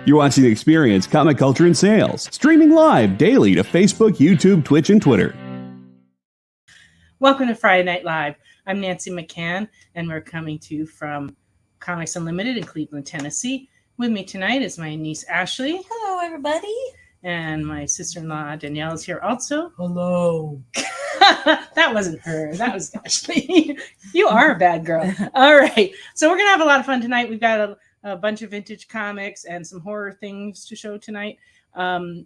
You're watching The Experience, Comic Culture and Sales, streaming live daily to Facebook, YouTube, Twitch, and Twitter. Welcome to Friday Night Live. I'm Nancy McCann, and we're coming to you from Comics Unlimited in Cleveland, Tennessee. With me tonight is my niece, Ashley. Hello, everybody. And my sister-in-law, Danielle, is here also. Hello. That wasn't her. That was Ashley. You are a bad girl. All right. So we're going to have a lot of fun tonight. We've got a bunch of vintage comics and some horror things to show tonight. We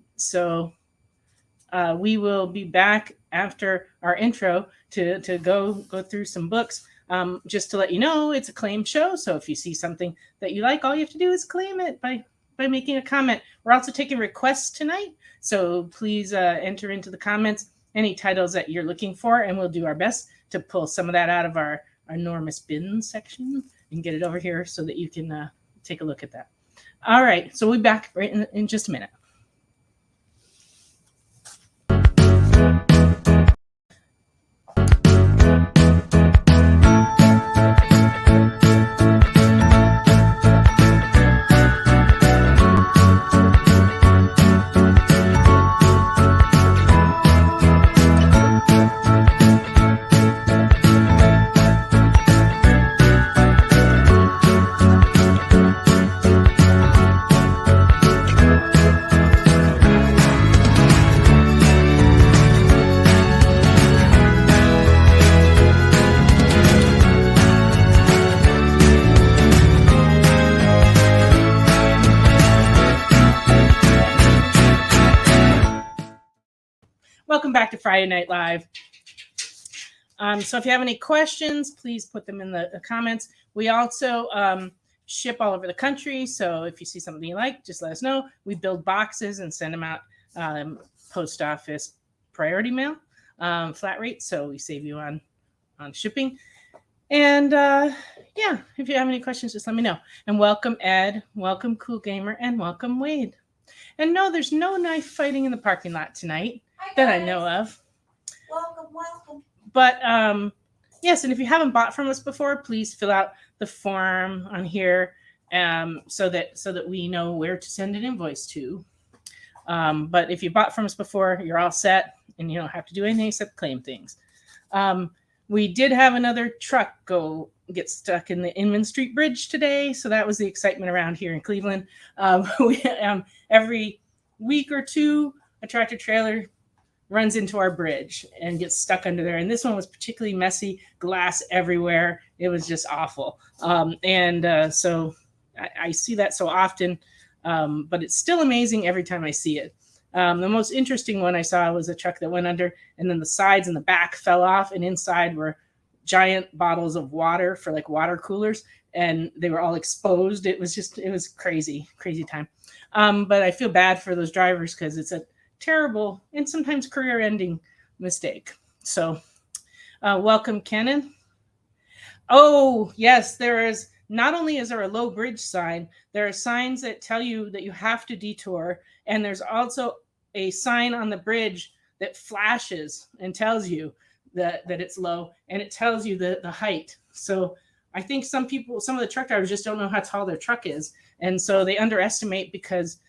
will be back after our intro to go through some books. Just to let you know, it's a claim show. So if you see something that you like, all you have to do is claim it by making a comment. We're also taking requests tonight. So please enter into the comments any titles that you're looking for, and we'll do our best to pull some of that out of our enormous bin section and get it over here so that you can take a look at that. All right. So we'll be back right in just a minute. Welcome back to Friday Night Live. So if you have any questions, please put them in the comments. We also ship all over the country. So if you see something you like, just let us know. We build boxes and send them out post office priority mail, flat rate. So we save you on shipping. And yeah, if you have any questions, just let me know. And welcome Ed, welcome Cool Gamer, and welcome Wade. And no, there's no knife fighting in the parking lot tonight that I know of. Welcome. But yes, and if you haven't bought from us before, please fill out the form on here so that we know where to send an invoice to. But if you bought from us before, you're all set, and you don't have to do anything except claim things. We did have another truck get stuck in the Inman Street Bridge today, so that was the excitement around here in Cleveland. Every week or two, a tractor trailer runs into our bridge and gets stuck under there. And this one was particularly messy, glass everywhere. It was just awful. So I see that so often, but it's still amazing every time I see it. The most interesting one I saw was a truck that went under, and then the sides and the back fell off, and inside were giant bottles of water for like water coolers, and they were all exposed. It was crazy time. But I feel bad for those drivers because it's a terrible and sometimes career-ending mistake. So welcome, Kenan. Oh, yes, not only is there a low bridge sign, there are signs that tell you that you have to detour, and there's also a sign on the bridge that flashes and tells you that it's low, and it tells you the height. So I think some of the truck drivers just don't know how tall their truck is, and so they underestimate because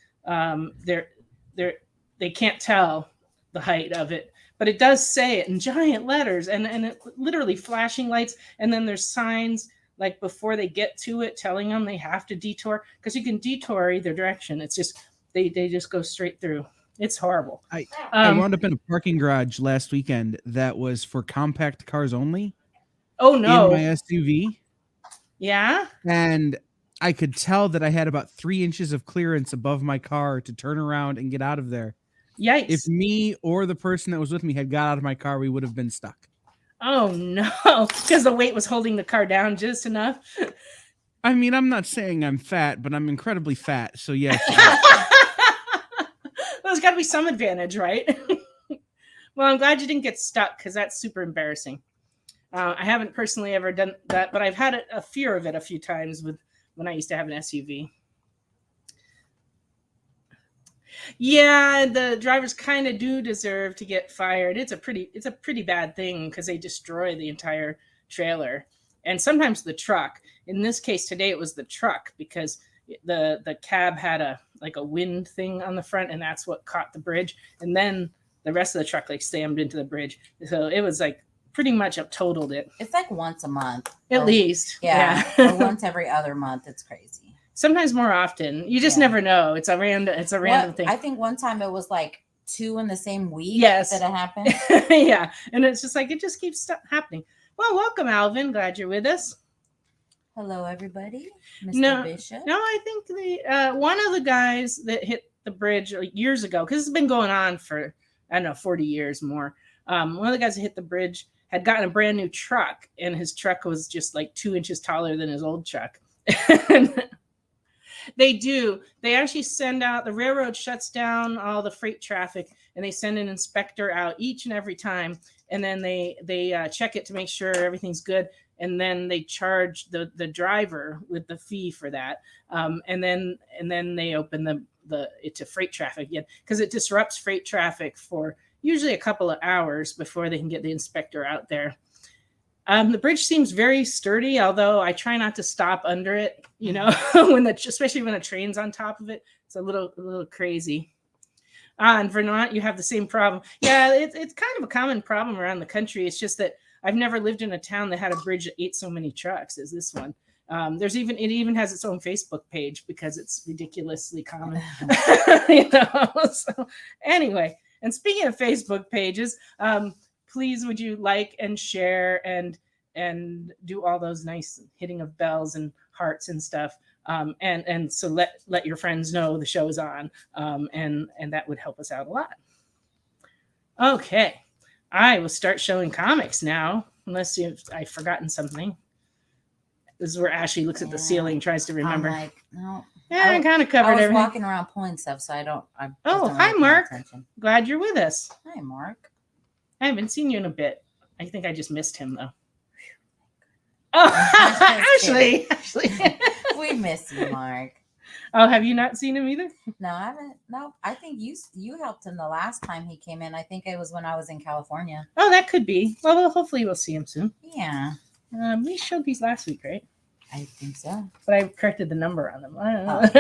they can't tell the height of it, but it does say it in giant letters and it literally flashing lights. And then there's signs like before they get to it, telling them they have to detour, because you can detour either direction. It's just, they just go straight through. It's horrible. I wound up in a parking garage last weekend that was for compact cars only. Oh no. In my SUV. Yeah. And I could tell that I had about 3 inches of clearance above my car to turn around and get out of there. Yikes. If me or the person that was with me had got out of my car, we would have been stuck. Oh, no. Because the weight was holding the car down just enough. I mean, I'm not saying I'm fat, but I'm incredibly fat. So, yes. There's got to be some advantage, right? Well, I'm glad you didn't get stuck, because that's super embarrassing. I haven't personally ever done that, but I've had a fear of it a few times when I used to have an SUV. Yeah, the drivers kind of do deserve to get fired. It's a pretty bad thing because they destroy the entire trailer and sometimes the truck. In this case today, it was the truck because the cab had a wind thing on the front, and that's what caught the bridge. And then the rest of the truck like slammed into the bridge. So it was like pretty much totaled it. It's like once a month. At least. Yeah. Yeah. Or once every other month. It's crazy. Sometimes more often. You just never know. It's a random thing. I think one time it was like 2 in the same week Yes. that it happened. Yeah. And it's just like, it just keeps happening. Well, welcome, Alvin. Glad you're with us. Hello, everybody. Mr. Bishop. No, I think the one of the guys that hit the bridge years ago, because it's been going on for, I don't know, 40 years more. One of the guys that hit the bridge had gotten a brand new truck, and his truck was just like 2 inches taller than his old truck. They actually send out, the railroad shuts down all the freight traffic, and they send an inspector out each and every time. And then they check it to make sure everything's good. And then they charge the driver with the fee for that. And then they open it to freight traffic again, because it disrupts freight traffic for usually a couple of hours before they can get the inspector out there. The bridge seems very sturdy, although I try not to stop under it, especially when a train's on top of it. It's a little crazy. In Vermont, you have the same problem. Yeah, it's kind of a common problem around the country. It's just that I've never lived in a town that had a bridge that ate so many trucks as this one. It even has its own Facebook page because it's ridiculously common. So anyway, and speaking of Facebook pages, please would you like and share and do all those nice hitting of bells and hearts and stuff. And so let your friends know the show is on, and that would help us out a lot. Okay, I will start showing comics now, unless I've forgotten something. This is where Ashley looks at the ceiling, tries to remember. I'm like, no. Yeah, I kind of covered everything. walking around pulling stuff, so I don't. Hi, Mark. Glad you're with us. Hi, Mark. I haven't seen you in a bit. I think I just missed him though. Oh, Ashley. We miss you, Mark. Oh, have you not seen him either? No, I haven't. No, I think you helped him the last time he came in. I think it was when I was in California. Oh, that could be. Well, hopefully we'll see him soon. Yeah. We showed these last week, right? I think so. But I corrected the number on them. I don't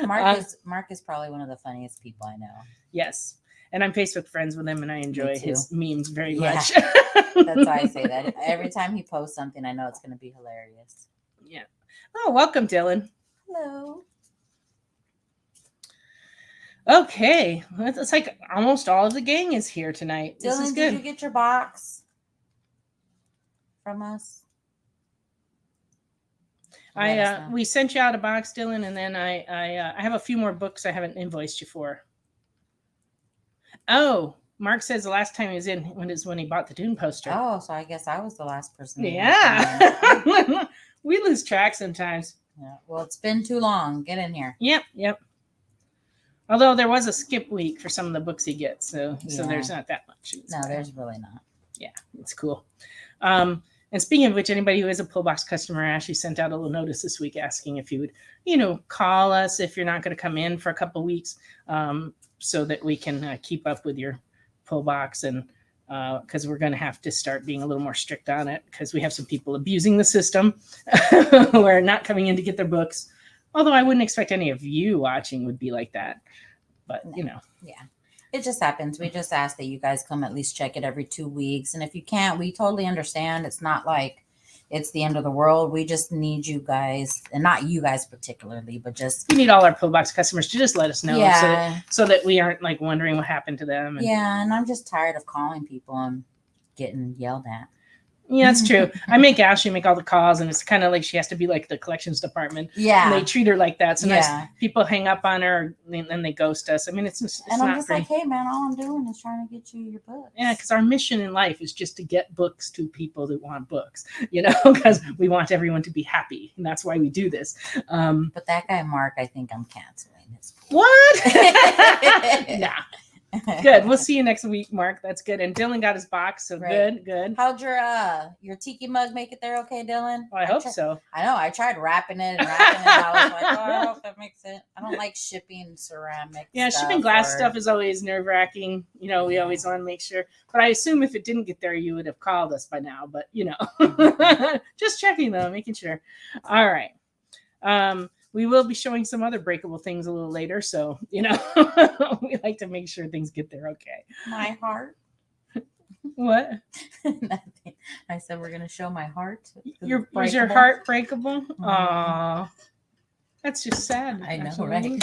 know. Mark is probably one of the funniest people I know. Yes. And I'm Facebook friends with him, and I enjoy his memes very much. That's why I say that. Every time he posts something, I know it's going to be hilarious. Yeah. Oh, welcome, Dylan. Hello. Okay. It's like almost all of the gang is here tonight. This is Dylan, good. did you get your box from us? We sent you out a box, Dylan, and then I have a few more books I haven't invoiced you for. Oh, Mark says the last time he was in when he bought the Dune poster. Oh, so I guess I was the last person. Yeah. We lose track sometimes. Yeah. Well, it's been too long. Get in here. Yep. Although there was a skip week for some of the books he gets, so there's not that much. There's really not. Yeah, it's cool. And speaking of which, anybody who is a Pullbox customer actually sent out a little notice this week asking if you would, call us if you're not going to come in for a couple weeks, so that we can keep up with your Pullbox, and because we're going to have to start being a little more strict on it because we have some people abusing the system who are not coming in to get their books. Although I wouldn't expect any of you watching would be like that, but Yeah. It just happens. We just ask that you guys come at least check it every 2 weeks. And if you can't, we totally understand. It's not like it's the end of the world. We just need you guys, and not you guys particularly, but just... We need all our Pullbox customers to just let us know, Yeah. so that we aren't like wondering what happened to them. And I'm just tired of calling people and getting yelled at. Yeah, that's true. I make Ashley make all the calls, and it's kind of like she has to be like the collections department. Yeah. And they treat her like that. Sometimes people hang up on her and then they ghost us. I mean, it's and I'm not just pretty. like, hey, man, all I'm doing is trying to get you your books. Yeah, because our mission in life is just to get books to people that want books, because we want everyone to be happy. And that's why we do this. But that guy, Mark, I think I'm canceling his. What? Nah. Good. We'll see you next week, Mark. That's good. And Dylan got his box, so Right. good. How'd your tiki mug make it there okay, Dylan? Well, I hope so. I know. I tried wrapping it. I was like, oh, I hope that makes it. I don't like shipping ceramic. Yeah, shipping glass stuff is always nerve-wracking. We always want to make sure. But I assume if it didn't get there, you would have called us by now. But, just checking, though, making sure. All right. we will be showing some other breakable things a little later. So, we like to make sure things get there okay. My heart. What? Nothing. I said we're gonna show my heart. Was your heart breakable? Mhm. Aw. That's just sad. I know, actually.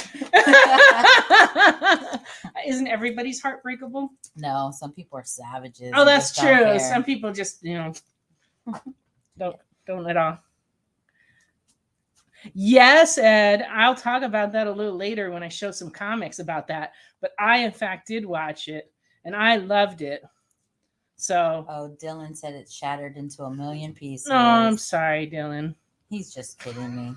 Isn't everybody's heart breakable? No, some people are savages. Oh, and that's just don't true. care. Some people just, don't at all. Yes, Ed. I'll talk about that a little later when I show some comics about that. But I, in fact, did watch it, and I loved it. So. Oh, Dylan said it shattered into a million pieces. No, I'm sorry, Dylan. He's just kidding me.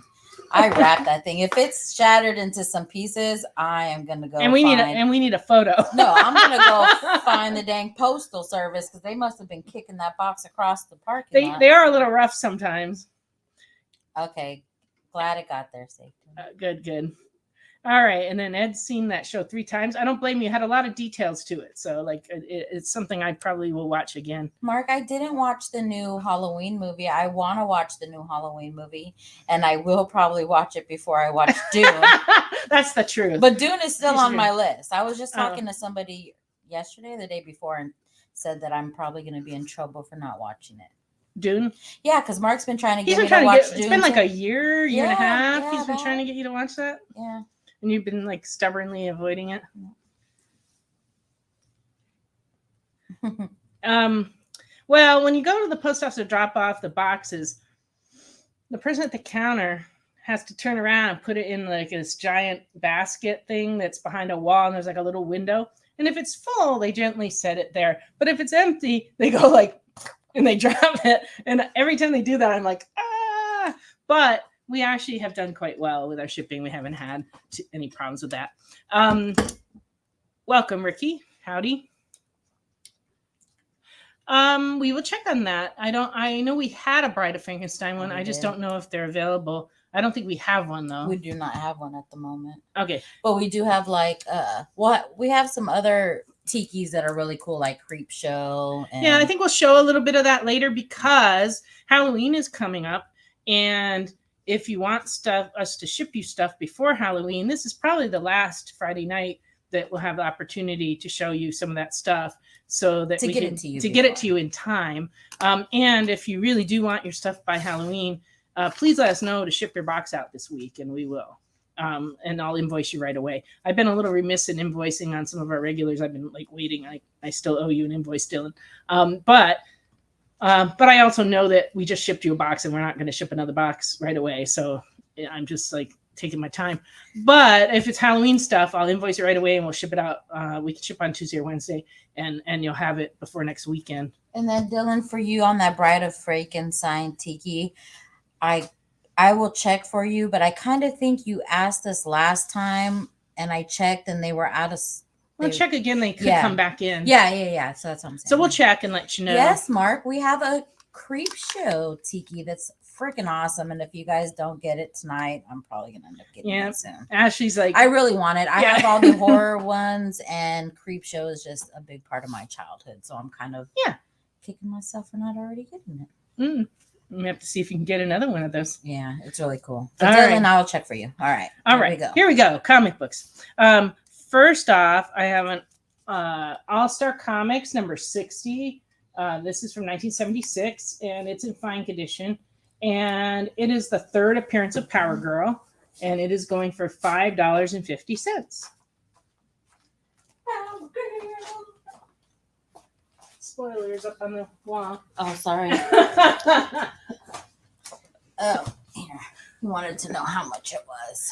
I wrapped that thing. If it's shattered into some pieces, I am gonna go. And we need a photo. No, I'm gonna go find the dang postal service because they must have been kicking that box across the parking lot. They are a little rough sometimes. Okay, glad it got there safe. Good. All right, and then Ed's seen that show 3 times. I don't blame you. It had a lot of details to it, so it's something I probably will watch again. Mark, I didn't watch the new Halloween movie. I want to watch the new Halloween movie, and I will probably watch it before I watch Dune. That's the truth. But Dune is still on my list. I was just talking to somebody yesterday, the day before, and said that I'm probably going to be in trouble for not watching it. Dune? Yeah, because Mark's been trying to get me to watch Dune. It's been like a year and a half. Yeah, He's been trying to get you to watch that? Yeah. And you've been like stubbornly avoiding it? Well, when you go to the post office to drop off the boxes, the person at the counter has to turn around and put it in like this giant basket thing that's behind a wall, and there's like a little window. And if it's full, they gently set it there. But if it's empty, they go like, and they drop it. And every time they do that, I'm like, ah. But we actually have done quite well with our shipping. We haven't had any problems with that. Welcome, Ricky. Howdy. We will check on that. I know we had a Bride of Frankenstein one. I just don't know if they're available. I don't think we have one though. We do not have one at the moment. Okay. But we do have like we have some other tikis that are really cool, like Creep Show. Yeah, I think we'll show a little bit of that later because Halloween is coming up, and if you want us to ship you stuff before Halloween, this is probably the last Friday night that we'll have the opportunity to show you some of that stuff, so that we can get it to you in time. And if you really do want your stuff by Halloween, please let us know to ship your box out this week, and we will. And I'll invoice you right away. I've been a little remiss in invoicing on some of our regulars. I've been like waiting. I still owe you an invoice, Dylan. But I also know that we just shipped you a box and we're not going to ship another box right away. So I'm just like taking my time. But if it's Halloween stuff, I'll invoice it right away and we'll ship it out. We can ship on Tuesday or Wednesday, and you'll have it before next weekend. And then Dylan, for you on that Bride of Frankenstein tiki, I will check for you, but I kind of think you asked us last time, and I checked, and they were out of. We'll check again. They could come back in. Yeah. So that's what I'm saying. So we'll check and let you know. Yes, Mark, we have a Creep Show tiki that's freaking awesome, and if you guys don't get it tonight, I'm probably gonna end up getting it soon. Ashley's like, I really want it. I have all the horror ones, and Creep Show is just a big part of my childhood, so I'm kind of kicking myself for not already getting it. We have to see if you can get another one of those. Yeah, it's really cool. So Dylan, I'll check for you. All right. Here we go. Comic books. First off, I have an All-Star Comics number 60. This is from 1976, and it's in fine condition. And it is the third appearance of Power Girl, and it is going for $5.50. Power Girl. Spoilers up on the wall. Oh, sorry. Oh, here. You wanted to know how much it was.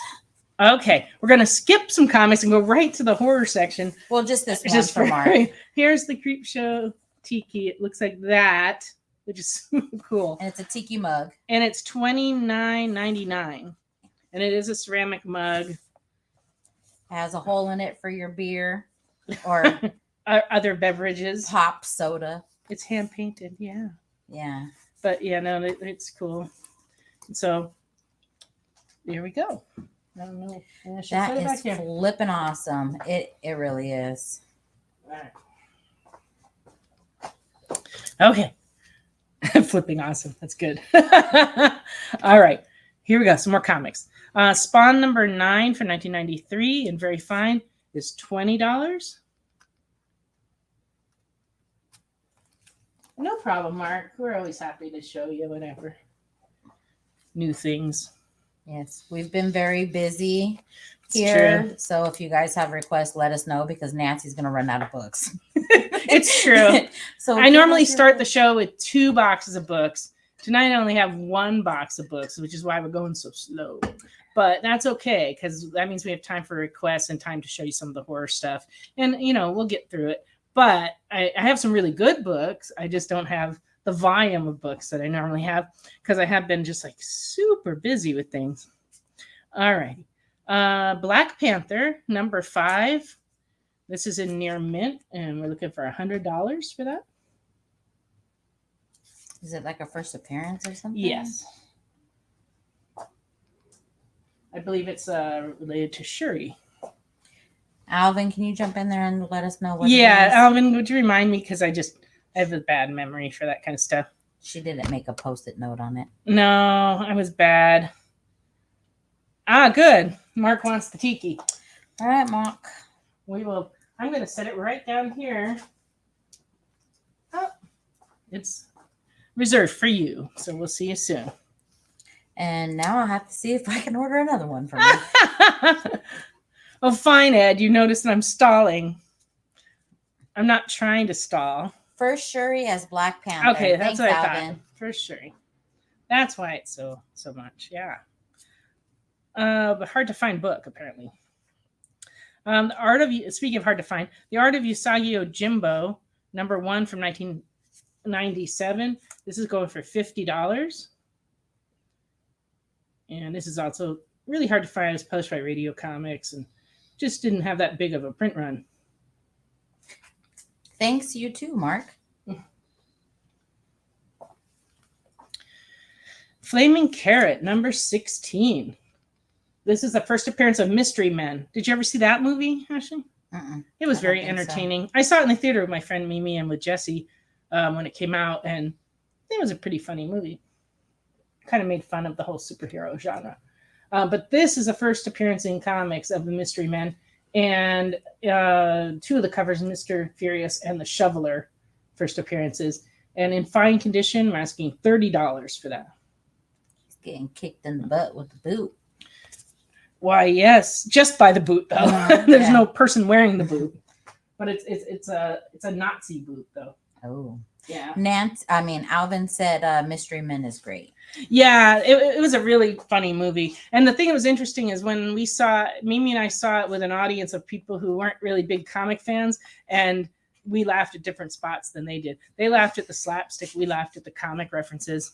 Okay, we're going to skip some comics and go right to the horror section. Well, just this one for Mark. Here's the Creep Show tiki. It looks like that, which is cool. And it's a tiki mug. And it's $29.99. And it is a ceramic mug. It has a hole in it for your beer or other beverages. Pop soda. It's hand painted, yeah. Yeah. But yeah, no, it's cool. So here we go. I don't know. That is flipping awesome. It really is. All right. Okay. Flipping awesome. That's good. All right. Here we go. Some more comics. Spawn number 9 for 1993 and very fine is $20. No problem, Mark. We're always happy to show you whatever new things. Yes, we've been very busy It's here. true. So if you guys have requests, let us know because Nancy's going to run out of books. It's true. So I normally start the show with 2 boxes of books. Tonight I only have 1 box of books, which is why we're going so slow. But that's okay because that means we have time for requests and time to show you some of the horror stuff. And, we'll get through it. But I have some really good books. I just don't have the volume of books that I normally have because I have been just like super busy with things. All right. Black Panther, number 5. This is in near mint, and we're looking for $100 for that. Is it like a first appearance or something? Yes. I believe it's related to Shuri. Alvin, can you jump in there and let us know what it Yeah, is? Alvin, would you remind me? Because I have a bad memory for that kind of stuff. She didn't make a post-it note on it. No, I was bad. Good. Mark wants the tiki. All right, Mark. I'm going to set it right down here. Oh, it's reserved for you. So we'll see you soon. And now I'll have to see if I can order another one from you. Oh, fine, Ed. You notice that I'm stalling. I'm not trying to stall. First Shuri as Black Panther. Okay, that's Thanks, what I Alvin. thought. For sure. That's why it's so much. Yeah. But hard to find book, apparently. Speaking of hard to find, The Art of Usagi Yojimbo, number 1 from 1997. This is going for $50. And this is also really hard to find. It's published by Radio Comics and just didn't have that big of a print run. Thanks, you too, Mark. Flaming Carrot, number 16. This is the first appearance of Mystery Men. Did you ever see that movie, Ashley? It was very entertaining. So. I saw it in the theater with my friend Mimi and with Jesse when it came out, and it was a pretty funny movie. Kind of made fun of the whole superhero genre. But this is the first appearance in comics of the Mystery Men, and 2 of the covers, Mr. Furious and the Shoveler, first appearances. And in fine condition, I'm asking $30 for that. He's getting kicked in the butt with the boot. Why, yes, just by the boot though. There's no person wearing the boot, but it's a Nazi boot though. Oh, yeah. Alvin said Mystery Men is great. Yeah, it was a really funny movie, and the thing that was interesting is when Mimi and I saw it with an audience of people who weren't really big comic fans, and we laughed at different spots than they did. They laughed at the slapstick. We laughed at the comic references.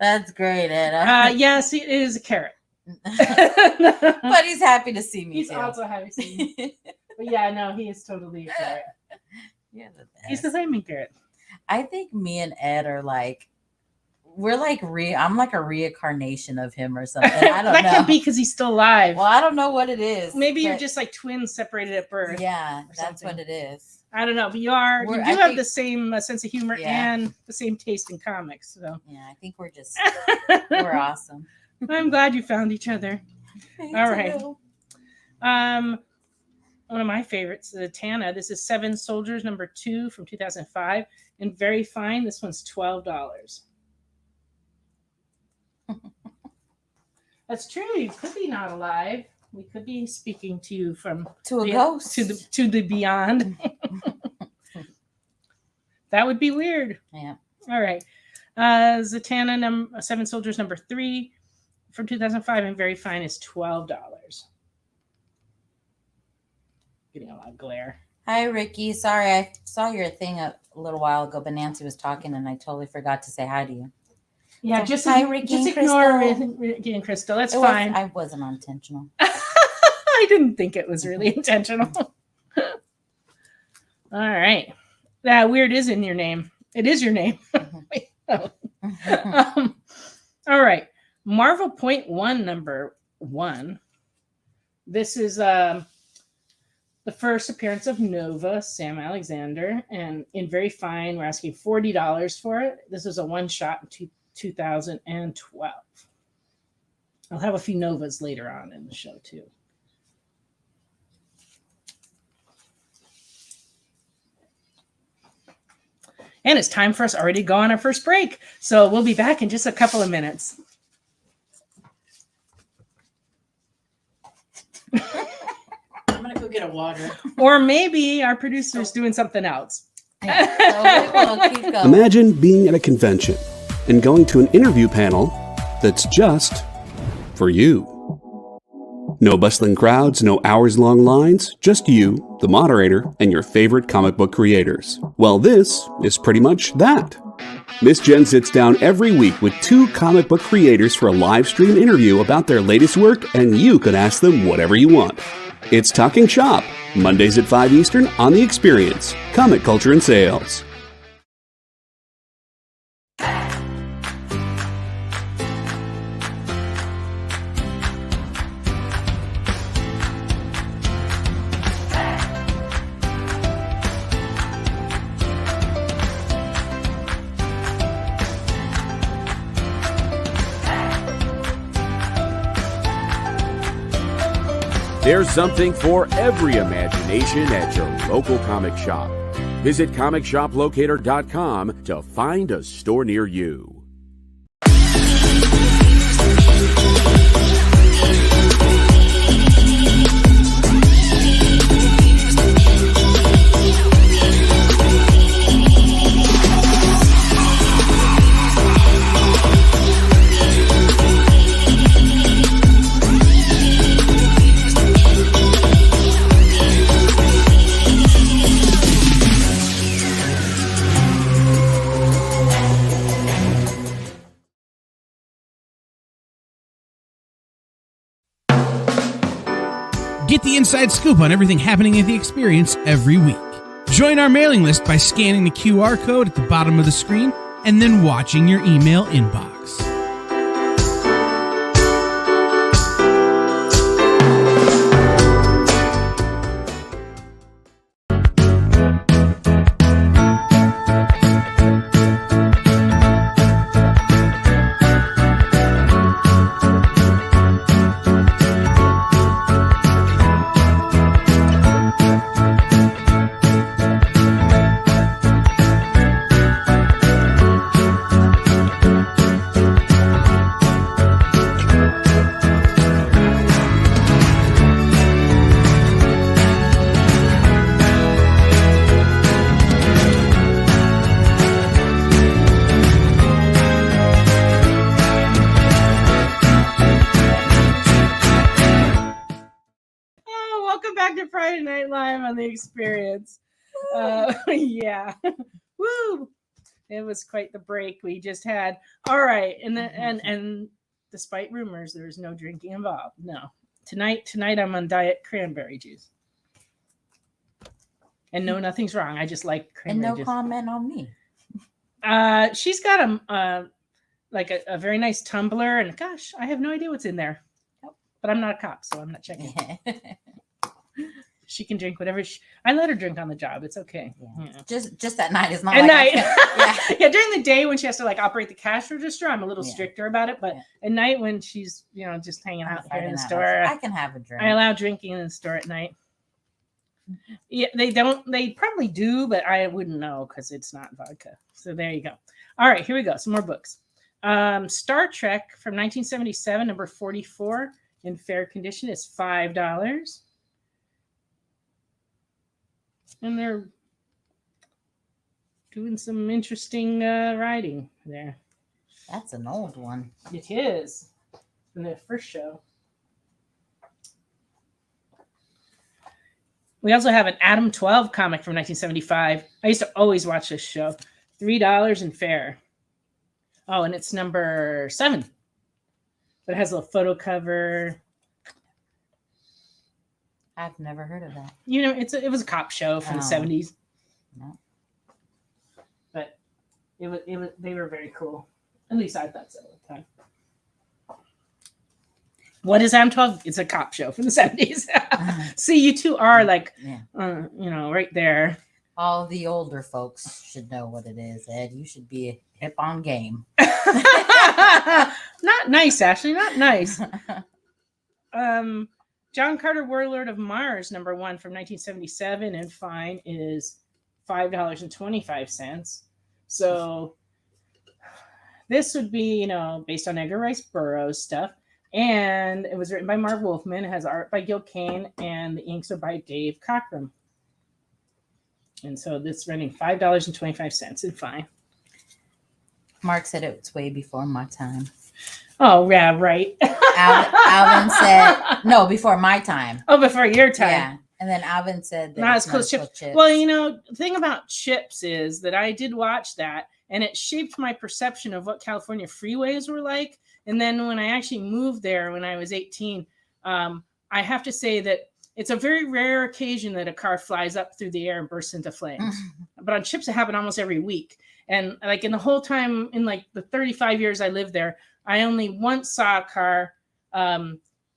That's great, Ed. Yes, it is a carrot. But he's happy to see me. He's too. also happy to see me. But yeah, no, he is totally a carrot. Yeah, He's the flaming carrot. I think me and Ed are like, I'm like a reincarnation of him or something. I don't know. That could be because he's still alive. Well, I don't know what it is. Maybe you're just like twins separated at birth. Yeah, that's what it is. I don't know, but you have the same sense of humor and the same taste in comics. So yeah, I think we're we're awesome. I'm glad you found each other. Me All right. too. One of my favorites, the Tana. This is 7 Soldiers, number 2 from 2005, and very fine. This one's $12. That's true. You could be not alive. We could be speaking to you from a ghost to the beyond. That would be weird. Yeah. All right. Zatanna, 7 Soldiers, number 3 from 2005, and very fine is $12. Getting a lot of glare. Hi, Ricky. Sorry, I saw your thing a little while ago, but Nancy was talking and I totally forgot to say hi to you. Yeah, So, just hi, Ricky just and ignore Crystal. Ricky and Crystal. That's fine. I wasn't intentional. I didn't think it was really intentional. All right. That weird is in your name. It is your name. Wait, no. All right. Marvel Point 1, number 1. This is the first appearance of Nova, Sam Alexander, and in very fine, we're asking $40 for it. This is a one-shot in 2012. I'll have a few novas later on in the show too. And it's time for us already to go on our first break. So we'll be back in just a couple of minutes. I'm going to go get a water. Or maybe our producer's doing something else. Yeah, so we will keep going. Imagine being at a convention and going to an interview panel that's just for you. No bustling crowds, no hours-long lines, just you, the moderator, and your favorite comic book creators. Well, this is pretty much that. Miss Jen sits down every week with 2 comic book creators for a live stream interview about their latest work, and you can ask them whatever you want. It's Talking Shop, Mondays at 5 Eastern on The Experience, Comic Culture and Sales. There's something for every imagination at your local comic shop. Visit comicshoplocator.com to find a store near you. Get the inside scoop on everything happening at the Experience every week. Join our mailing list by scanning the QR code at the bottom of the screen and then watching your email inbox. Friday Night Live on The Experience. Yeah. Woo! It was quite the break we just had. All right. And despite rumors, there was no drinking involved. No. Tonight I'm on diet cranberry juice. And no, nothing's wrong. I just like cranberry juice. And no comment on me. She's got a very nice tumbler, and gosh, I have no idea what's in there. But I'm not a cop, so I'm not checking. She can drink whatever I let her drink on the job. It's okay. Yeah. Just at night. It's not at like night. Yeah, during the day when she has to operate the cash register, I'm a little stricter about it. But at night when she's just hanging out here in the store, I can have a drink. I allow drinking in the store at night. Yeah, they don't. They probably do, but I wouldn't know because it's not vodka. So there you go. All right, here we go. Some more books. Star Trek from 1977, number 44, in fair condition, is $5. And they're doing some interesting writing there. That's an old one. It is. From the first show. We also have an Adam 12 comic from 1975. I used to always watch this show. $3 in fair. Oh, and it's number 7. But it has a little photo cover. I've never heard of that. It was a cop show from the 70s. No. But they were very cool. At least I thought so at the time. What is Adam 12? It's a cop show from the 70s. See, you two are right there. All the older folks should know what it is, Ed. You should be hip on game. Not nice, Ashley. Not nice. John Carter, Warlord of Mars, number 1 from 1977, and fine is $5.25. So this would be, based on Edgar Rice Burroughs stuff. And it was written by Marv Wolfman. It has art by Gil Kane, and the inks are by Dave Cockrum. And so this is running $5.25 and fine. Mark said it's way before my time. Oh, yeah, right. Alvin said, no, before my time. Oh, before your time. Yeah. And then Alvin said that Not it's as close not chips. Well, the thing about Chips is that I did watch that, and it shaped my perception of what California freeways were like. And then when I actually moved there when I was 18, I have to say that it's a very rare occasion that a car flies up through the air and bursts into flames. But on Chips, it happened almost every week. And like in the whole time, in like the 35 years I lived there, I only once saw a car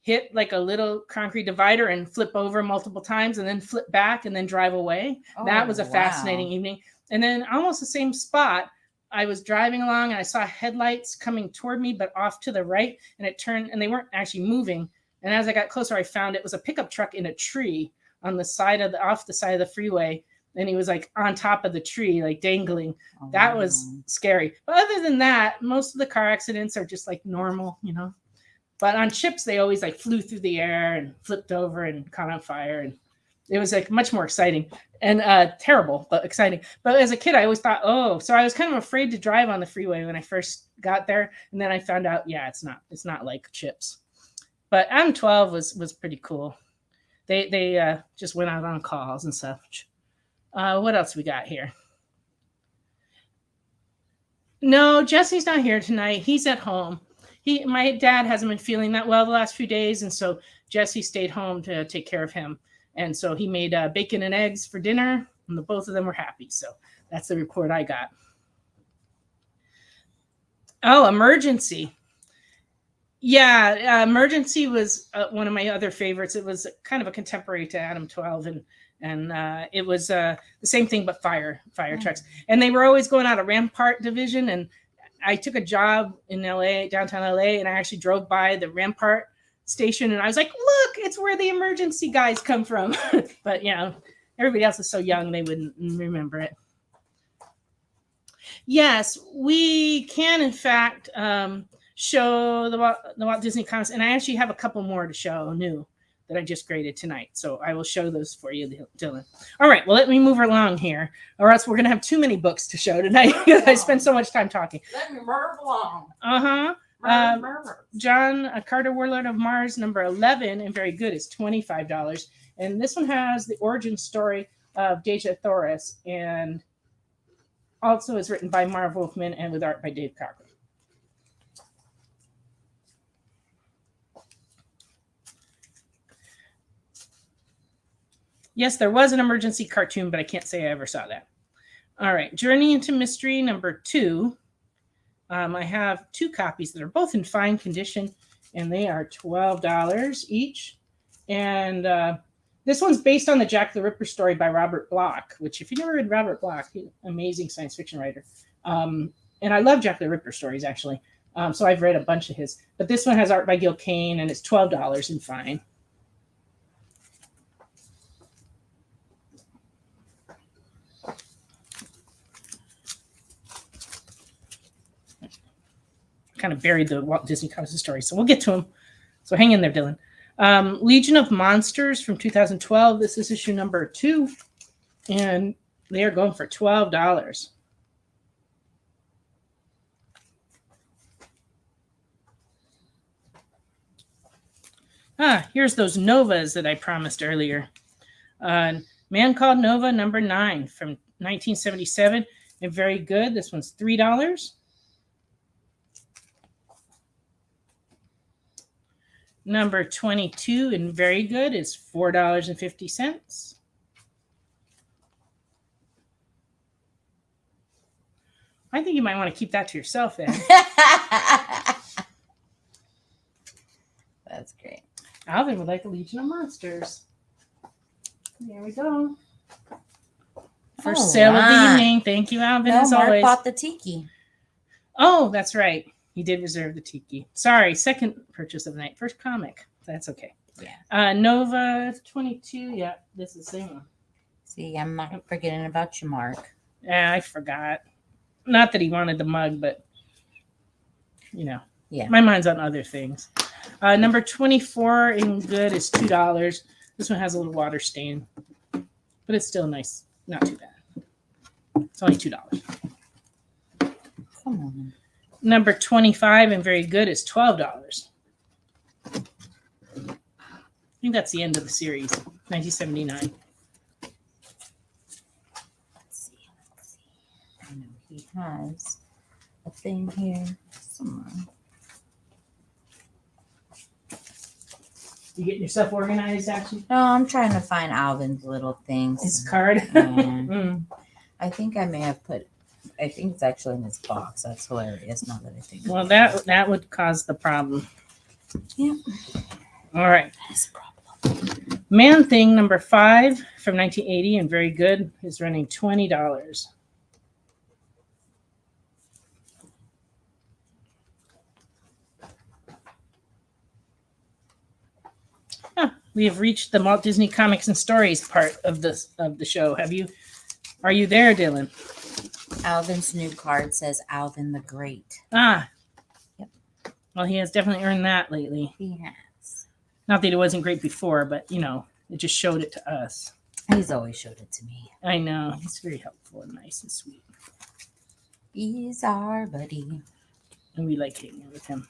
hit like a little concrete divider and flip over multiple times and then flip back and then drive away. That was a fascinating evening. And then almost the same spot, I was driving along and I saw headlights coming toward me, but off to the right, and it turned, and they weren't actually moving. And as I got closer, I found it was a pickup truck in a tree on the side of off the side of the freeway. And he was like on top of the tree, like dangling. That was scary. But other than that, most of the car accidents are just like normal, But on Chips, they always like flew through the air and flipped over and caught on fire. And it was like much more exciting and terrible, but exciting. But as a kid, I always thought, so I was kind of afraid to drive on the freeway when I first got there. And then I found out, it's not like Chips. But M12 was pretty cool. They just went out on calls and such. What else we got here? No, Jesse's not here tonight. He's at home. My dad hasn't been feeling that well the last few days, and so Jesse stayed home to take care of him. And so he made bacon and eggs for dinner, and both of them were happy. So that's the report I got. Oh, Emergency. Yeah, Emergency was one of my other favorites. It was kind of a contemporary to Adam 12, and it was the same thing but fire trucks. And they were always going out of Rampart Division, and I took a job in LA, downtown LA, and I actually drove by the Rampart station, and I was like, look, it's where the emergency guys come from. But everybody else is so young they wouldn't remember it. Yes, we can in fact show the Walt Disney Comics, and I actually have a couple more to show new that I just graded tonight, so I will show those for you, Dylan. All right, well, let me move along here, or else we're gonna have too many books to show tonight because I spend so much time talking. Let me murmur along. John Carter, Warlord of Mars, number 11, and very good, is $25. And this one has the origin story of Deja Thoris, and also is written by Marv Wolfman and with art by Dave Cockrum. Yes, there was an emergency cartoon, but I can't say I ever saw that. All right, Journey into Mystery, number 2. I have 2 copies that are both in fine condition, and they are $12 each. And this one's based on the Jack the Ripper story by Robert Bloch, which, if you never read Robert Bloch, he's an amazing science fiction writer. And I love Jack the Ripper stories, actually. So I've read a bunch of his. But this one has art by Gil Kane, and it's $12 in fine. Kind of buried the Walt Disney Comics story, so we'll get to them. So hang in there, Dylan. Legion of Monsters from 2012. This is issue number 2, and they are going for $12. Here's those Novas that I promised earlier. Man Called Nova, number 9 from 1977, and very good. This one's $3. Number 22 and very good is $4.50. I think you might want to keep that to yourself, Ed. That's great. Alvin would like a Legion of Monsters. There we go. First sale of the evening. Thank you, Alvin, as Mark always. bought the tiki. Oh, that's right. He did reserve the tiki. Sorry, second purchase of the night. First comic. That's okay. Yeah. Nova 22. Yeah, this is the same one. See, I'm not forgetting about you, Mark. I forgot. Not that he wanted the mug, but Yeah. my mind's on other things. Number 24 in good is $2. This one has a little water stain, but it's still nice. Not too bad. It's only $2. Come on. Number 25 and very good is $12. I think that's the end of the series, 1979. Let's see. I know he has a thing here somewhere. You getting yourself organized, actually? No, I'm trying to find Alvin's little things. His card. Yeah. I think I may have put. I think it's actually in his box. That's hilarious. Now that I think. Well, that would cause the problem. Yeah. All right. That's a problem. Man Thing number 5 from 1980 and very good is running $20. We have reached the Walt Disney Comics and Stories part of the show. Are you there, Dylan? Alvin's new card says Alvin the Great. Ah. Yep. Well, he has definitely earned that lately. He has. Not that it wasn't great before, but it just showed it to us. He's always showed it to me. I know. He's very helpful and nice and sweet. He's our buddy. And we like hanging with him.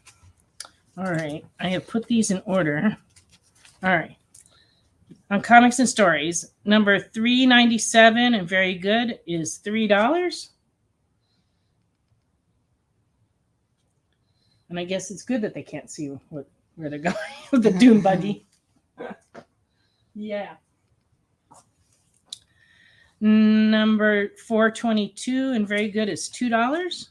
All right. I have put these in order. All right. On Comics and Stories, number 397 and very good is $3. And I guess it's good that they can't see where they're going with the Dune buggy. Yeah. Number 422 and very good is $2.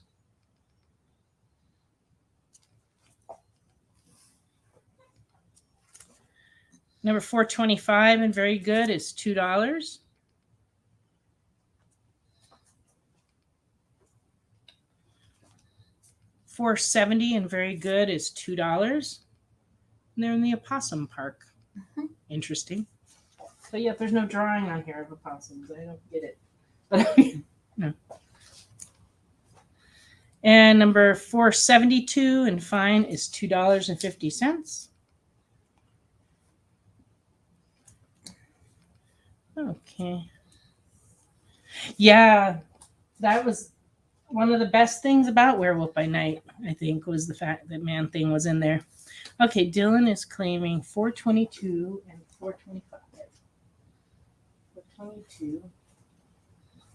Number 425 and very good is $2. $470 and very good is $2. And they're in the opossum park. Interesting. But yeah, there's no drawing on here of opossums. I don't get it. But no. And number 472 and fine is $2.50. Okay. Yeah, that was one of the best things about Werewolf by Night, I think, was the fact that Man Thing was in there. Okay, Dylan is claiming 422 and 425. 422,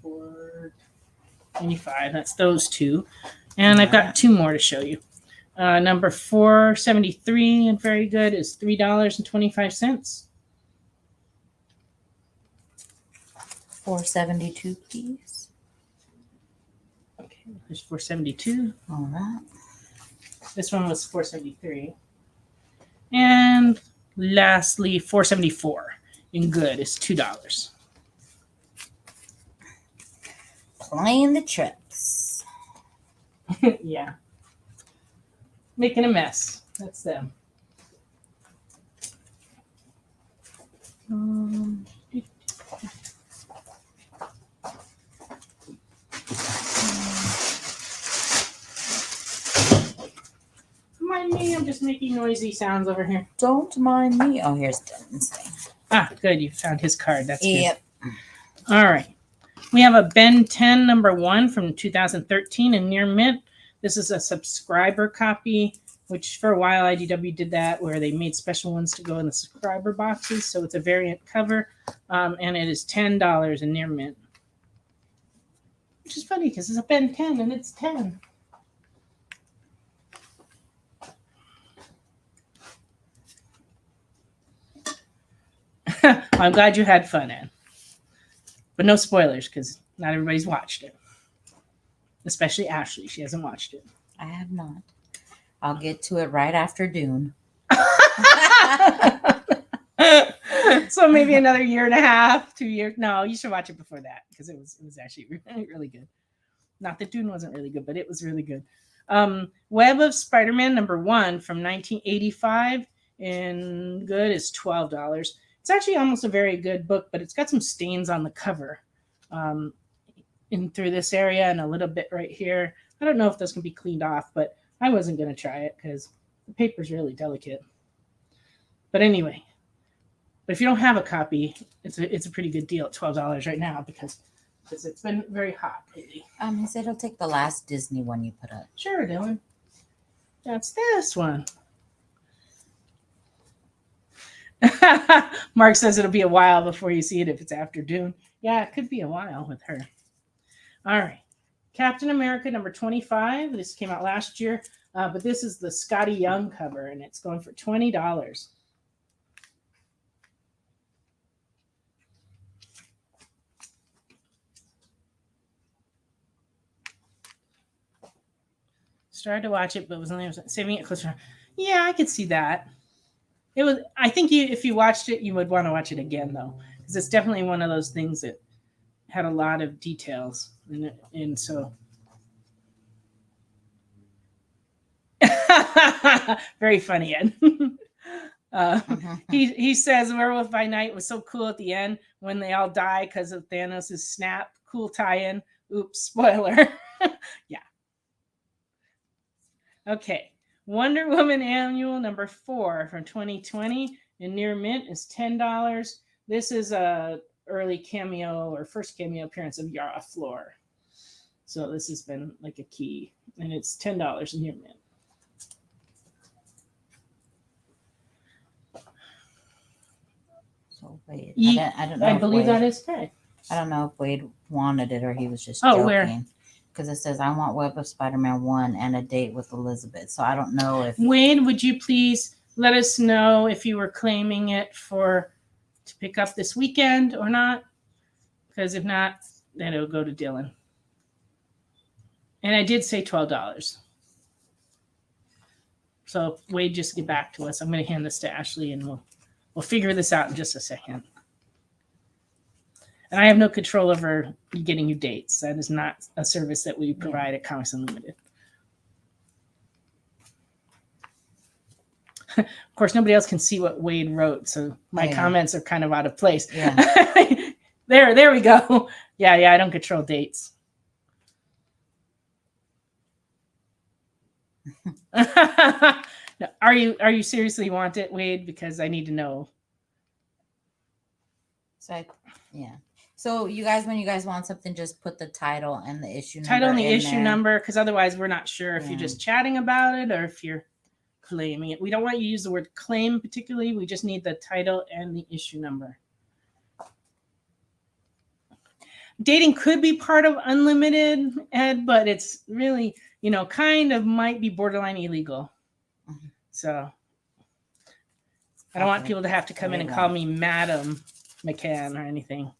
425. That's those two. And I've got two more to show you. Number 473 and very good is $3.25. 472, please. Okay, there's 472. All right. This one was 473. And lastly, 474 in good is $2. Playing the trips. Yeah. Making a mess. That's them. Mind me, I'm just making noisy sounds over here. Don't mind me. Oh, here's Dylan's thing. Ah, good. You found his card. That's Yep. good. All right. We have a Ben 10 number 1 from 2013 in near mint. This is a subscriber copy, which for a while IDW did that where they made special ones to go in the subscriber boxes. So it's a variant cover, and it is $10 in near mint. Which is funny because it's a Ben 10 and it's 10. I'm glad you had fun, Ann. But no spoilers because not everybody's watched it. Especially Ashley. She hasn't watched it. I have not. I'll get to it right after Dune. So maybe another year and a half, 2 years. No, you should watch it before that because it was actually really, really good. Not that Dune wasn't really good, but it was really good. Web of Spider-Man #1 from 1985 in good is $12. It's actually almost a very good book, but it's got some stains on the cover in through this area and a little bit right here. I don't know if this can be cleaned off, but I wasn't going to try it because the paper's really delicate. But anyway, but if you don't have a copy, it's a pretty good deal at $12 right now because it's been very hot lately. He said he'll take the last Disney one you put up. Sure, Dylan. That's this one. Mark says it'll be a while before you see it if it's after Dune. Yeah, it could be a while with her. All right. Captain America #25. This came out last year, but this is the Scotty Young cover, and it's going for $20. Started to watch it, but was only saving it closer. Yeah, I could see that. It was. I think if you watched it, you would want to watch it again, though, because it's definitely one of those things that had a lot of details in it, and so very funny, Ed. He says Werewolf by Night was so cool at the end when they all die because of Thanos' snap. Cool tie-in. Oops, spoiler. Yeah. Okay. Wonder Woman Annual #4 from 2020 in near mint is $10. This is a early cameo or first cameo appearance of Yara Flor. So this has been like a key, and it's $10 in near mint. So wait, I don't know. I believe that is correct. I don't know if Wade wanted it or he was just Oh, joking. where? Because it says I want Web of Spider-Man 1 and a date with Elizabeth. So I don't know if Wade, would you please let us know if you were claiming it to pick up this weekend or not? Because if not, then it'll go to Dylan. And I did say $12. So Wade, just get back to us. I'm going to hand this to Ashley, and we'll figure this out in just a second. And I have no control over getting you dates. That is not a service that we provide at Comics Unlimited. Of course, nobody else can see what Wade wrote, so my comments are kind of out of place. Yeah. There we go. Yeah, I don't control dates. No, are you seriously want it, Wade? Because I need to know. So yeah. So you guys, when you guys want something, just put the title and the issue number. Title and the in issue there. number, because otherwise we're not sure if Yeah. you're just chatting about it or if you're claiming it. We don't want you to use the word claim particularly. We just need the title and the issue number. Dating could be part of unlimited, Ed, but it's really, kind of might be borderline illegal. Mhm. So I don't want people to have to come in and call me Madam McCann or anything.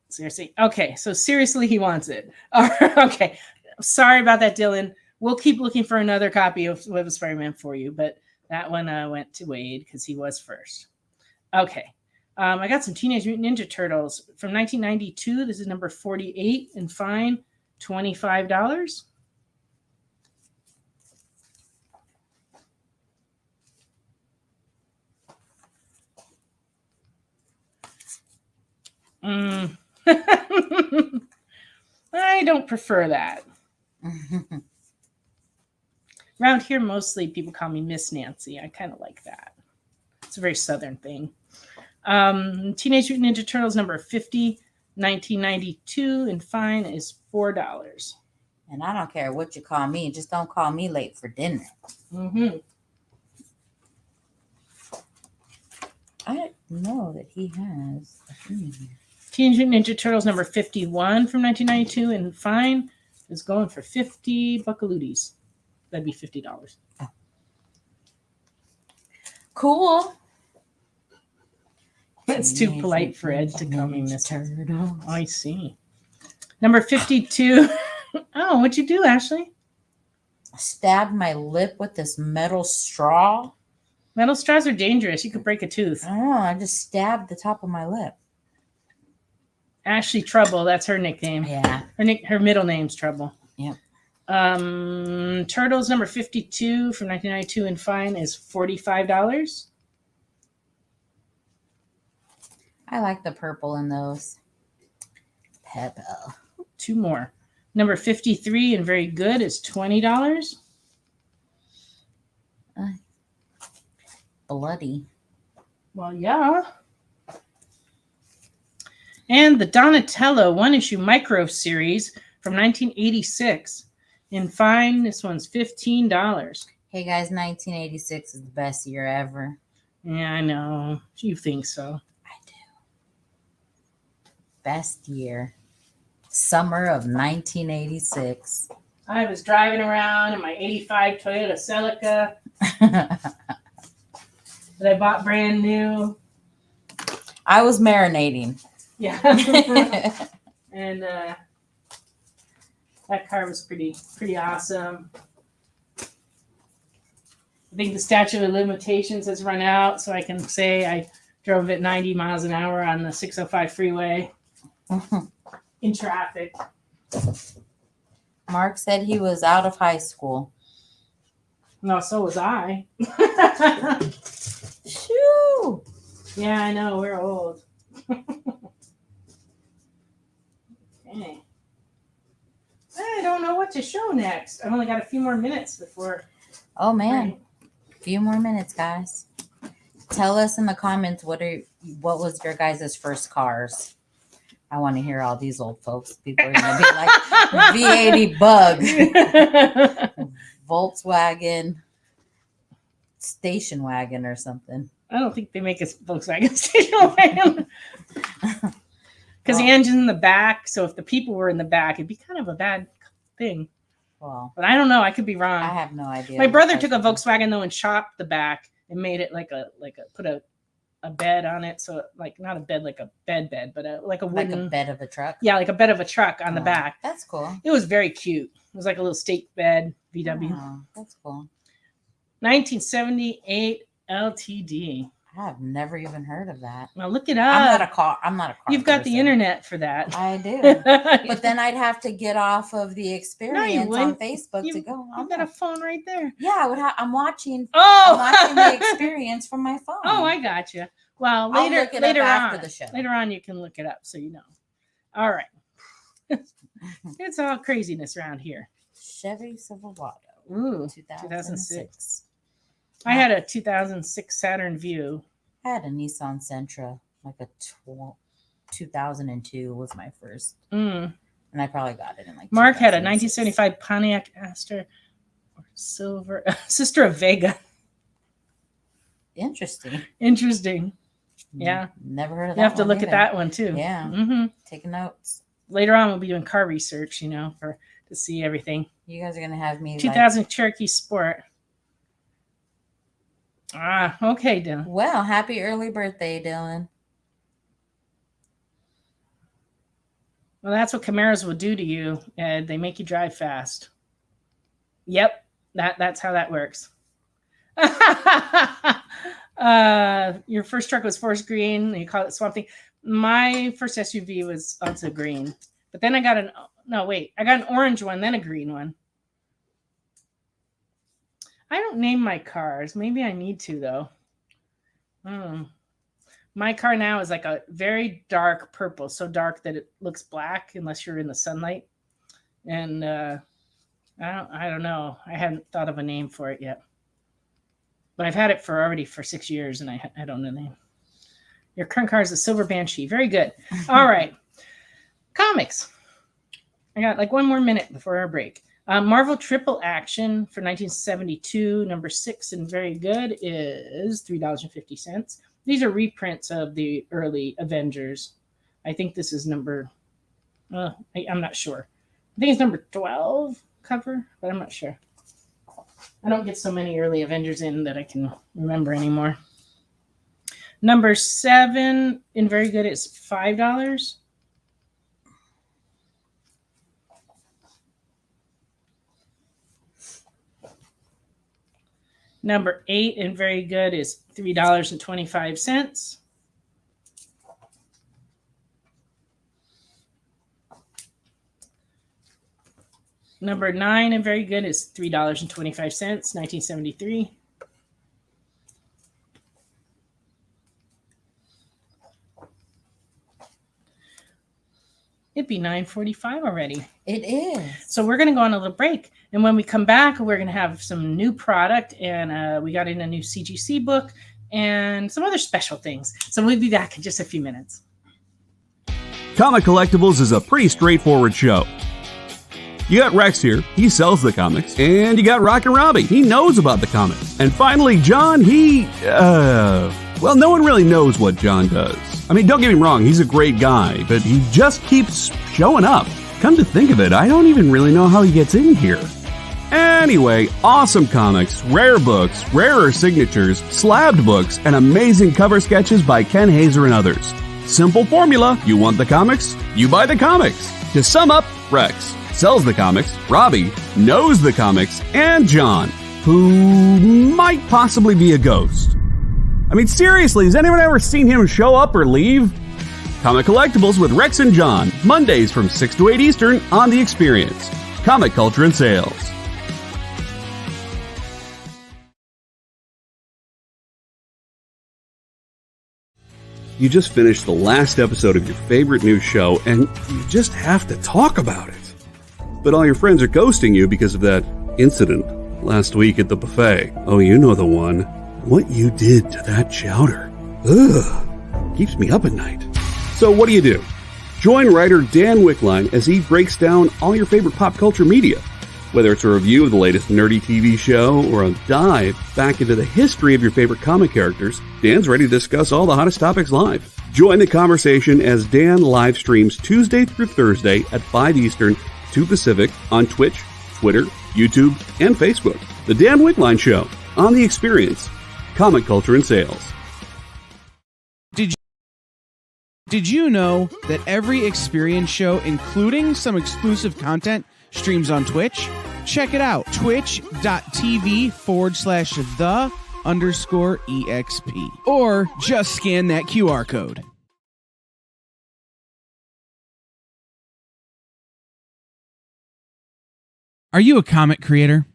Seriously. Okay. So seriously, he wants it. Okay. Sorry about that, Dylan. We'll keep looking for another copy of Web of Spider-Man for you, but that one went to Wade because he was first. Okay. I got some Teenage Mutant Ninja Turtles from 1992. This is number 48 and fine, $25. I don't prefer that. Around here, mostly people call me Miss Nancy. I kind of like that. It's a very Southern thing. Teenage Mutant Ninja Turtles number 50, 1992, and fine is $4. And I don't care what you call me. Just don't call me late for dinner. Mm-hmm. I know that he has a thing here. Teenage Mutant Ninja Turtles number 51 from 1992, and fine is going for 50 buckalooties. That'd be $50. Oh. Cool. That's too polite for Ed to call me Miss Turtle. Oh, I see. Number 52. Oh, what'd you do, Ashley? I stabbed my lip with this metal straw. Metal straws are dangerous. You could break a tooth. I don't know. I just stabbed the top of my lip. Ashley Trouble. That's her nickname. Yeah. Her middle name's Trouble. Yep. Turtles number 52 from 1992 in fine is $45. I like the purple in those. Pepper. 2 more. Number 53 and very good is $20. Bloody. Well, yeah. And the Donatello one issue micro series from 1986 in fine. This one's $15. Hey guys, 1986 is the best year ever. Yeah, I know. You think so. I do. Best year. Summer of 1986. I was driving around in my 85 Toyota Celica that I bought brand new. I was marinating. Yeah. And that car was pretty awesome. I think the statute of limitations has run out, so I can say I drove at 90 miles an hour on the 605 freeway in traffic. Mark said he was out of high school. No, so was I. Shoo! Yeah, I know. We're old. Okay. I don't know what to show next. I've only got a few more minutes before. Oh man, a few more minutes, guys. Tell us in the comments what was your guys' first cars. I want to hear all these old folks. People are gonna be like V80 Bug, Volkswagen, station wagon, or something. I don't think they make a Volkswagen station wagon. Because the engine's in the back, so if the people were in the back, it'd be kind of a bad thing. Well, But I don't know. I could be wrong. I have no idea. My brother took a Volkswagen though and chopped the back and made it put a bed on it, so like not a bed like a bed, but like a wooden, like a bed of a truck. Yeah, like a bed of a truck on the back. That's cool. It was very cute. It was like a little stake bed, VW. Oh, that's cool. 1978 LTD. I have never even heard of that. Now look it up. I'm not a car. You've got the person. internet for that. I do. But then I'd have to get off of the experience on wouldn't. Facebook to go. You've got a phone right there. Yeah, I would have. I'm watching Oh, the experience from my phone. Oh, I got you. Well, I'll later, look it later up on, after the show. Later on, you can look it up so you know. All right. It's all craziness around here. Chevy Silverado. Ooh, 2006. I had a 2006 Saturn Vue. I had a Nissan Sentra, like a 2002 was my first. Mm. And I probably got it in like Mark had a 2006. 1975 Pontiac Astor Silver, Sister of Vega. Interesting. Yeah. Never heard of that. You have to one look either. at that one too. Yeah. Mm-hmm. Taking notes. Later on, we'll be doing car research, to see everything. You guys are going to have me 2000 Cherokee Sport. Okay, Dylan. Well, happy early birthday, Dylan. Well, that's what Camaros will do to you. They make you drive fast. Yep, that's how that works. Your first truck was forest green. You call it Swamp Thing. My first SUV was also green, but then I got an orange one, then a green one. I don't name my cars. Maybe I need to though. My car now is like a very dark purple, so dark that it looks black unless you're in the sunlight. And I don't know. I haven't thought of a name for it yet. But I've had it for 6 years, and I don't know the name. Your current car is a Silver Banshee. Very good. All right. Comics. I got like 1 more minute before our break. Marvel Triple Action for 1972, number 6 and very good is $3.50. These are reprints of the early Avengers. I think this is number, I'm not sure. I think it's number 12 cover, but I'm not sure. I don't get so many early Avengers in that I can remember anymore. Number 7 and very good is $5. Number 8 and very good is $3.25. Number 9 and very good is $3.25, 1973. It'd be 9:45 already. It is. So we're going to go on a little break. And when we come back, we're going to have some new product. And we got in a new CGC book and some other special things. So we'll be back in just a few minutes. Comic Collectibles is a pretty straightforward show. You got Rex here, he sells the comics, and you got Rockin' Robbie, he knows about the comics. And finally, John, well, no one really knows what John does. I mean, don't get me wrong, he's a great guy, but he just keeps showing up. Come to think of it, I don't even really know how he gets in here. Anyway, awesome comics, rare books, rarer signatures, slabbed books, and amazing cover sketches by Ken Hazer and others. Simple formula, you want the comics, you buy the comics. To sum up, Rex sells the comics, Robbie knows the comics, and John, who might possibly be a ghost. I mean, seriously, has anyone ever seen him show up or leave? Comic Collectibles with Rex and John, Mondays from 6 to 8 Eastern on The Experience. Comic Culture and Sales. You just finished the last episode of your favorite news show, and you just have to talk about it. But all your friends are ghosting you because of that incident last week at the buffet. Oh, you know the one. What you did to that chowder. Ugh. Keeps me up at night. So what do? Join writer Dan Wickline as he breaks down all your favorite pop culture media. Whether it's a review of the latest nerdy TV show or a dive back into the history of your favorite comic characters, Dan's ready to discuss all the hottest topics live. Join the conversation as Dan live streams Tuesday through Thursday at 5 Eastern, 2 Pacific on Twitch, Twitter, YouTube, and Facebook. The Dan Wickline Show on The Experience. Comic Culture and Sales. Did you know that every Experience show, including some exclusive content, streams on Twitch? Check it out. Twitch.tv/the_EXP. Or just scan that QR code. Are you a comic creator?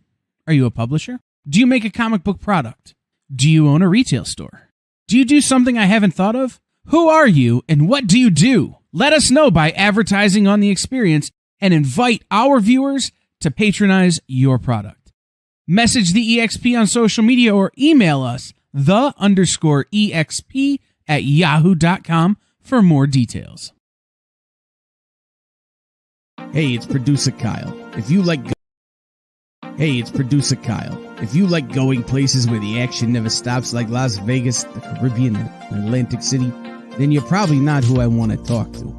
Are you a publisher? Do you make a comic book product? Do you own a retail store? Do you do something I haven't thought of? Who are you and what do you do? Let us know by advertising on The Experience and invite our viewers to patronize your product. Message the EXP on social media or email us the_EXP@yahoo.com for more details. Hey, it's producer Kyle. If you like going places where the action never stops like Las Vegas, the Caribbean, and Atlantic City, then you're probably not who I want to talk to.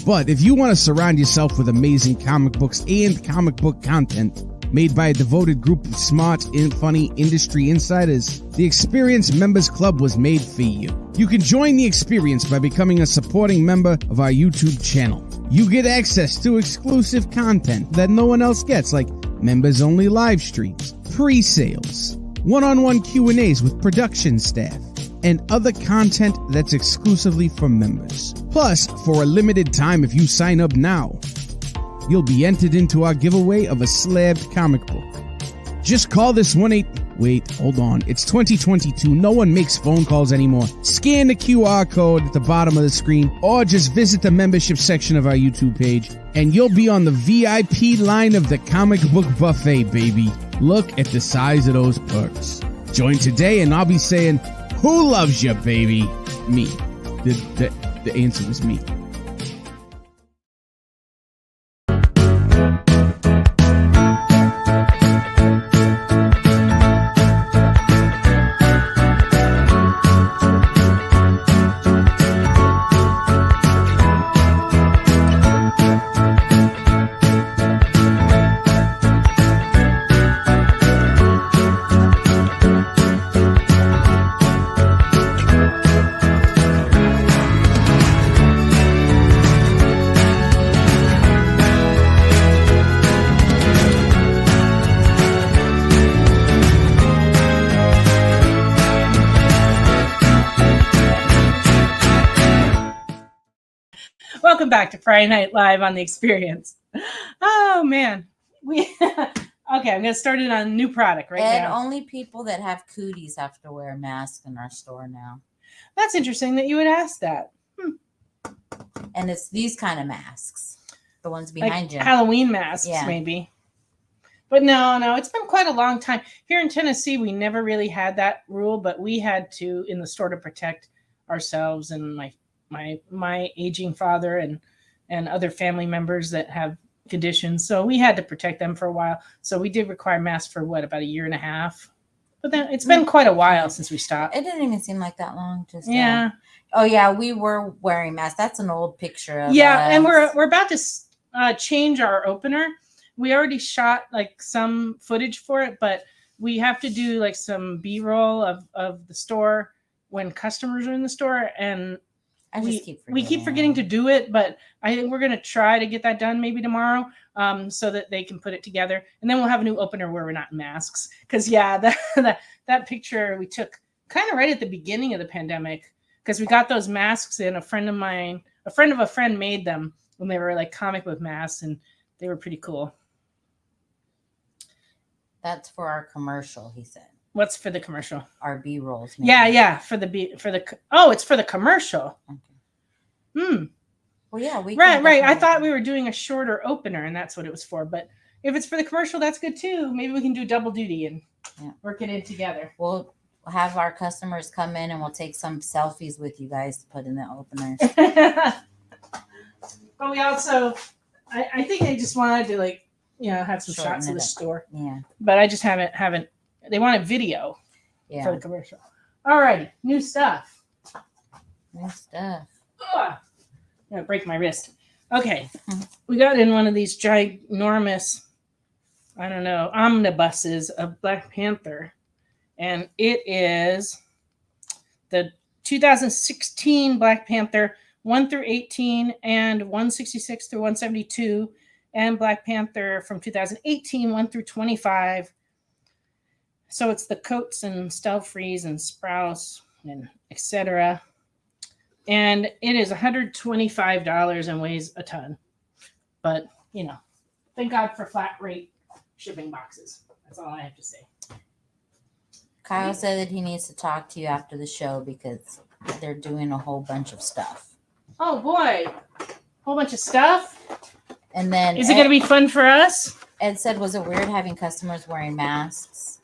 But if you want to surround yourself with amazing comic books and comic book content made by a devoted group of smart and funny industry insiders, the Experience Members Club was made for you. You can join the Experience by becoming a supporting member of our YouTube channel. You get access to exclusive content that no one else gets, like members-only live streams, pre-sales, one-on-one Q&As with production staff, and other content that's exclusively for members. Plus, for a limited time, if you sign up now, you'll be entered into our giveaway of a slabbed comic book. Just call this it's 2022. No one makes phone calls anymore. Scan the QR code at the bottom of the screen or just visit the membership section of our YouTube page and you'll be on the VIP line of the comic book buffet, baby. Look at the size of those perks. Join today and I'll be saying, who loves you, baby? Me. The answer was me. Welcome back to Friday Night Live on The Experience. Oh, man. Okay, I'm gonna start it on a new product right And now. only people that have cooties have to wear a mask in our store now. That's interesting that you would ask that. And it's these kind of masks, the ones Like behind you. Halloween masks, Yeah. maybe. But no, it's been quite a long time. Here in Tennessee, we never really had that rule, but we had to in the store to protect ourselves and my aging father and other family members that have conditions. So we had to protect them for a while. So we did require masks for about a year and a half. But then it's been quite a while since we stopped. It didn't even seem like that long. Just Yeah. Oh yeah, we were wearing masks. That's an old picture of Yeah, us. and we're about to change our opener. We already shot like some footage for it, but we have to do like some B-roll of the store when customers are in the store, and we keep forgetting to do it. But I think we're gonna try to get that done maybe tomorrow, so that they can put it together, and then we'll have a new opener where we're not in masks. Because that picture we took kind of right at the beginning of the pandemic, because we got those masks in. A friend of a friend made them when they were like comic book masks, and they were pretty cool. That's for our commercial, he said. What's for the commercial? Our B-rolls. Yeah, it's for the commercial. Okay. Well, yeah, we right. I thought we were doing a shorter opener, and that's what it was for. But if it's for the commercial, that's good too. Maybe we can do double duty and work it in together. We'll have our customers come in, and we'll take some selfies with you guys to put in the openers. But we also, I think they just wanted to have some Shorten shots of the it up. store. Yeah. But I just haven't. They wanted video for the commercial. All right, new stuff. New stuff. Ugh. I'm gonna break my wrist. Okay, we got in one of these ginormous, omnibuses of Black Panther, and it is the 2016 Black Panther 1 through 18 and 166 through 172, and Black Panther from 2018 1 through 25. So it's the Coates and Stelfreeze and Sprouse and etc. And it is $125 and weighs a ton. But, thank God for flat rate shipping boxes. That's all I have to say. Kyle said that he needs to talk to you after the show because they're doing a whole bunch of stuff. Oh, boy. Whole bunch of stuff? And then is it going to be fun for us? Ed said, was it weird having customers wearing masks?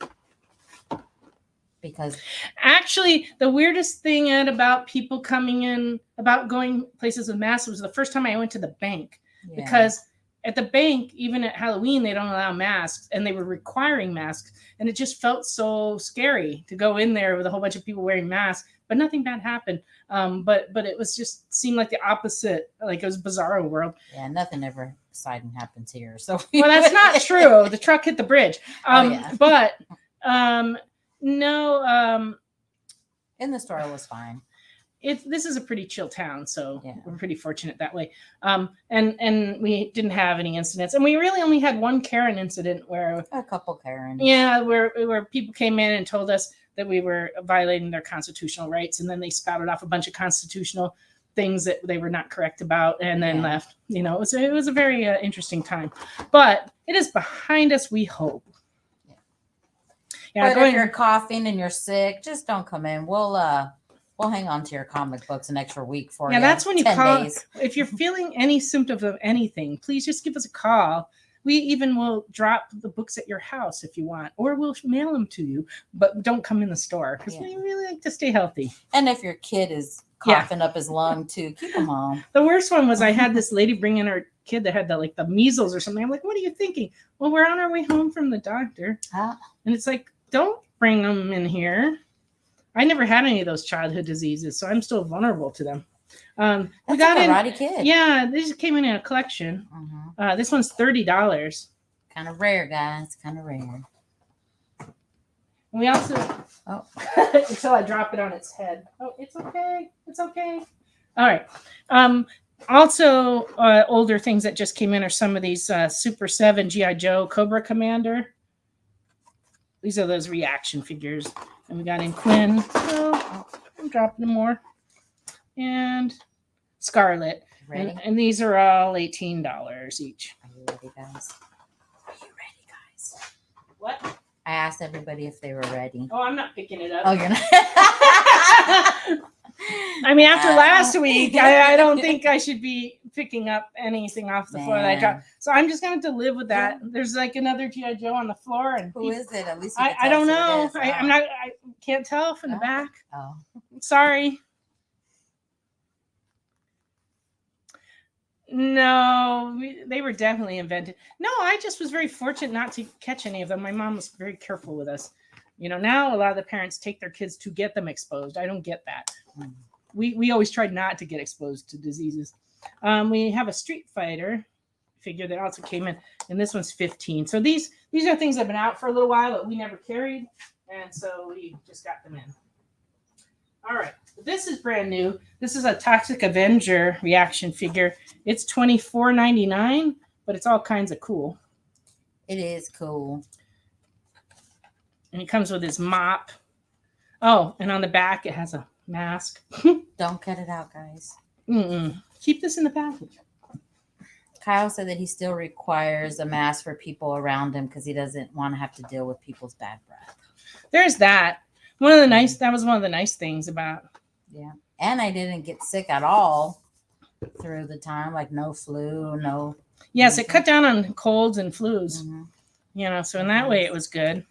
Because actually, the weirdest thing, Ed, about people coming in, about going places with masks was the first time I went to the bank. Yeah. Because at the bank, even at Halloween, they don't allow masks, and they were requiring masks. And it just felt so scary to go in there with a whole bunch of people wearing masks, but nothing bad happened. But it was just seemed like the opposite, like it was Bizarro World. Yeah, nothing ever exciting happens here. So well, that's not true. The truck hit the bridge. But no. In the store, it was fine. This is a pretty chill town, so we're pretty fortunate that way. And we didn't have any incidents, and we really only had one Karen incident where a couple Karens. Yeah, where people came in and told us that we were violating their constitutional rights, and then they spouted off a bunch of constitutional things that they were not correct about, and then left. It was a very interesting time, but it is behind us, we hope. Yeah, but if you're coughing and you're sick, just don't come in. We'll hang on to your comic books an extra week for you. Yeah, that's when you call. Days. If you're feeling any symptoms of anything, please just give us a call. We even will drop the books at your house if you want, or we'll mail them to you. But don't come in the store because we really like to stay healthy. And if your kid is coughing up his lung too, keep them home. The worst one was I had this lady bring in her kid that had the measles or something. I'm like, what are you thinking? Well, we're on our way home from the doctor, and it's like, don't bring them in here. I never had any of those childhood diseases, so I'm still vulnerable to them. We got a karate kid. Yeah, they just came in a collection. This one's $30. Kind of rare, guys. Kind of rare. And we also until I drop it on its head. Oh, it's okay. It's okay. All right. Also, older things that just came in are some of these Super 7 G.I. Joe Cobra Commander. These are those reaction figures. And we got in Quinn. Oh, I'm dropping more. And Scarlet. And these are all $18 each. Are you ready, guys? Are you What? I asked everybody if they were ready. Oh, I'm not picking it up. Oh, you're not. I mean, after last week, I don't think I should be picking up anything off the floor that I dropped. So I'm just going to have to live with that. There's like another G.I. Joe on the floor. And Who is it? At least you can I tell don't us who know. it is. I can't tell from the Oh. back. Oh. Sorry. No, they were definitely invented. No, I just was very fortunate not to catch any of them. My mom was very careful with us. You know, now a lot of the parents take their kids to get them exposed. I don't get that. We always tried not to get exposed to diseases. We have a Street Fighter figure that also came in, and this one's 15. So these are things that have been out for a little while that we never carried, and so we just got them in. All right, this is brand new. This is a Toxic Avenger reaction figure. It's $24.99, but it's all kinds of cool. It is cool. And it comes with his mop. Oh, and on the back it has a mask. Don't cut it out, guys. Keep this in the package. Kyle said that he still requires a mask for people around him because he doesn't want to have to deal with people's bad breath. There's that. That was one of the nice things about. Yeah. And I didn't get sick at all through the time, like no flu, no. Yes, it cut down on colds and flus. Mm-hmm. You know, so in that way it was good.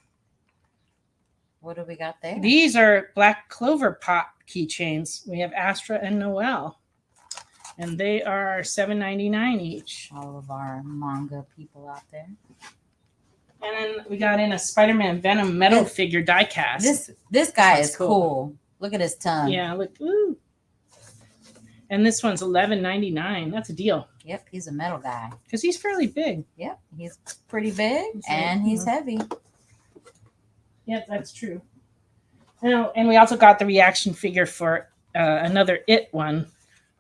What do we got there? These are Black Clover Pop keychains. We have Astra and Noel. And they are $7.99 each. All of our manga people out there. And then we got in a Spider-Man Venom metal figure die cast. This guy That's is cool. Look at his tongue. Yeah, look. Ooh. And this one's $11.99. That's a deal. Yep, he's a metal guy. Because he's fairly big. Yep, he's pretty big and he's heavy. Yep, that's true. And we also got the reaction figure for another It one.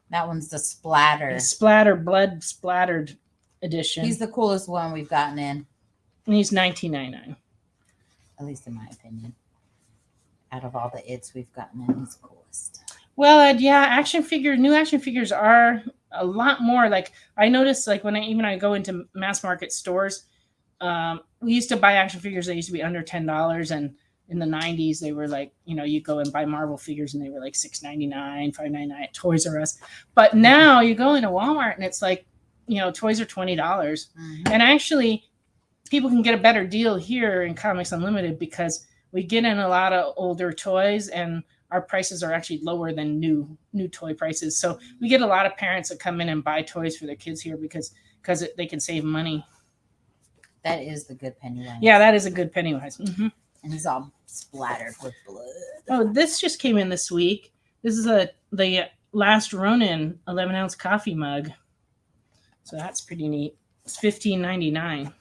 That one's the splatter. The blood splattered edition. He's the coolest one we've gotten in. And he's $19.99. At least in my opinion. Out of all the It's we've gotten in, he's the coolest. Well, yeah, new action figures are a lot more. Like I noticed, like when I go into mass market stores, we used to buy action figures that used to be under $10, and in the 90s they were like, you go and buy Marvel figures and they were like $6.99, $5.99 at Toys R Us. But now you go into Walmart and it's like, toys are $20. Mm-hmm. And actually, people can get a better deal here in Comics Unlimited because we get in a lot of older toys and our prices are actually lower than new toy prices. So we get a lot of parents that come in and buy toys for their kids here because they can save money. That is the good Pennywise. Yeah, that is a good Pennywise. Mm-hmm. And he's all splattered with blood. Oh, this just came in this week. This is the Last Ronin 11-ounce coffee mug. So that's pretty neat. It's $15.99.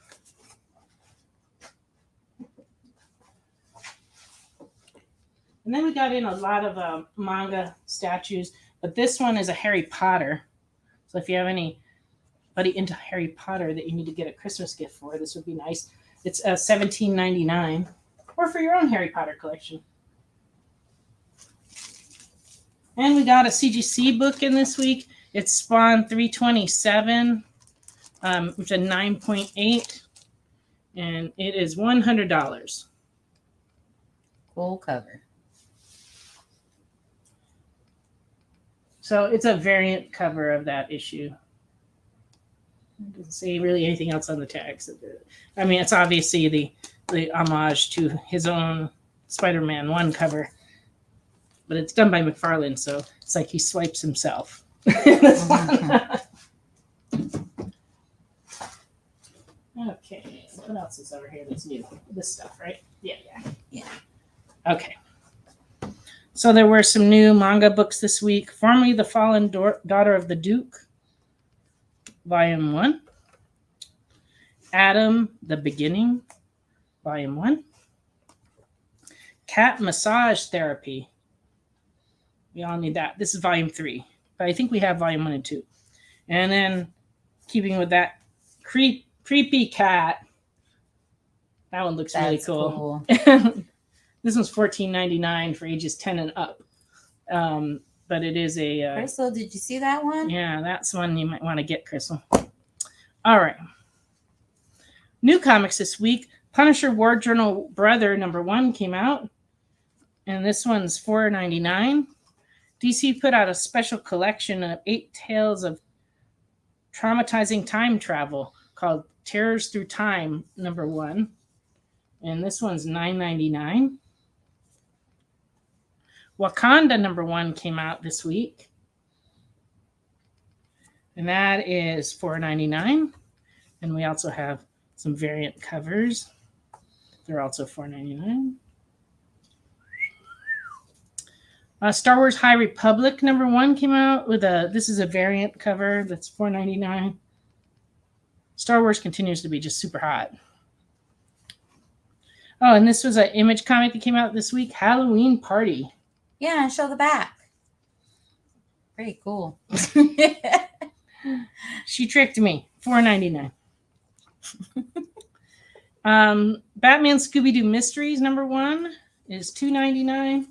And then we got in a lot of manga statues, but this one is a Harry Potter. So if you have anybody into Harry Potter that you need to get a Christmas gift for, this would be nice. It's $17.99, or for your own Harry Potter collection. And we got a CGC book in this week. It's Spawn 327, which is a 9.8, and it is $100. Cool cover. So it's a variant cover of that issue. It doesn't say really anything else on the tags. I mean, it's obviously the homage to his own Spider-Man 1 cover, but it's done by McFarlane, so it's like he swipes himself. Okay, what else is over here that's new? This stuff, right? Yeah. Okay. So there were some new manga books this week. Formerly the Fallen Daughter of the Duke, Volume 1. Adam, the Beginning, Volume 1. Cat Massage Therapy. We all need that. This is Volume 3. But I think we have Volume 1 and 2. And then, keeping with that, Creepy Cat. That one looks really cool. This one's $14.99 for ages 10 and up. But it is a... Crystal, did you see that one? Yeah, that's one you might want to get, Crystal. All right. New comics this week. Punisher War Journal Brother #1 came out, and this one's $4.99. DC put out a special collection of 8 tales of traumatizing time travel called Terrors Through Time #1, and this one's $9.99. Wakanda #1 came out this week, and that is $4.99. And we also have some variant covers. They're also $4.99. Star Wars High Republic #1 came out with this is a variant cover that's $4.99. Star Wars continues to be just super hot. Oh, and this was an Image comic that came out this week, Halloween Party. Yeah, show the back. Pretty cool. She tricked me. $4.99. Batman Scooby-Doo Mysteries #1 is $2.99.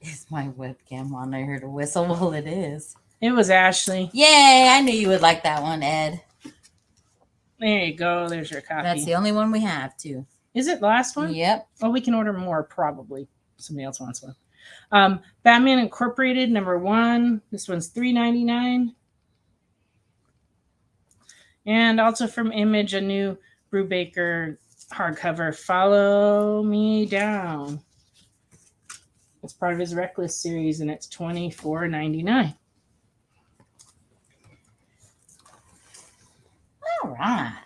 Is my webcam on? I heard a whistle. Well, it is. It was Ashley. Yay! I knew you would like that one, Ed. There you go. There's your copy. That's the only one we have, too. Is it the last one? Yep. Oh, we can order more, probably. Somebody else wants one. Batman Incorporated #1. This one's $3.99. And also from Image, a new Brubaker hardcover, Follow Me Down. It's part of his Reckless series, and it's $24.99. All right.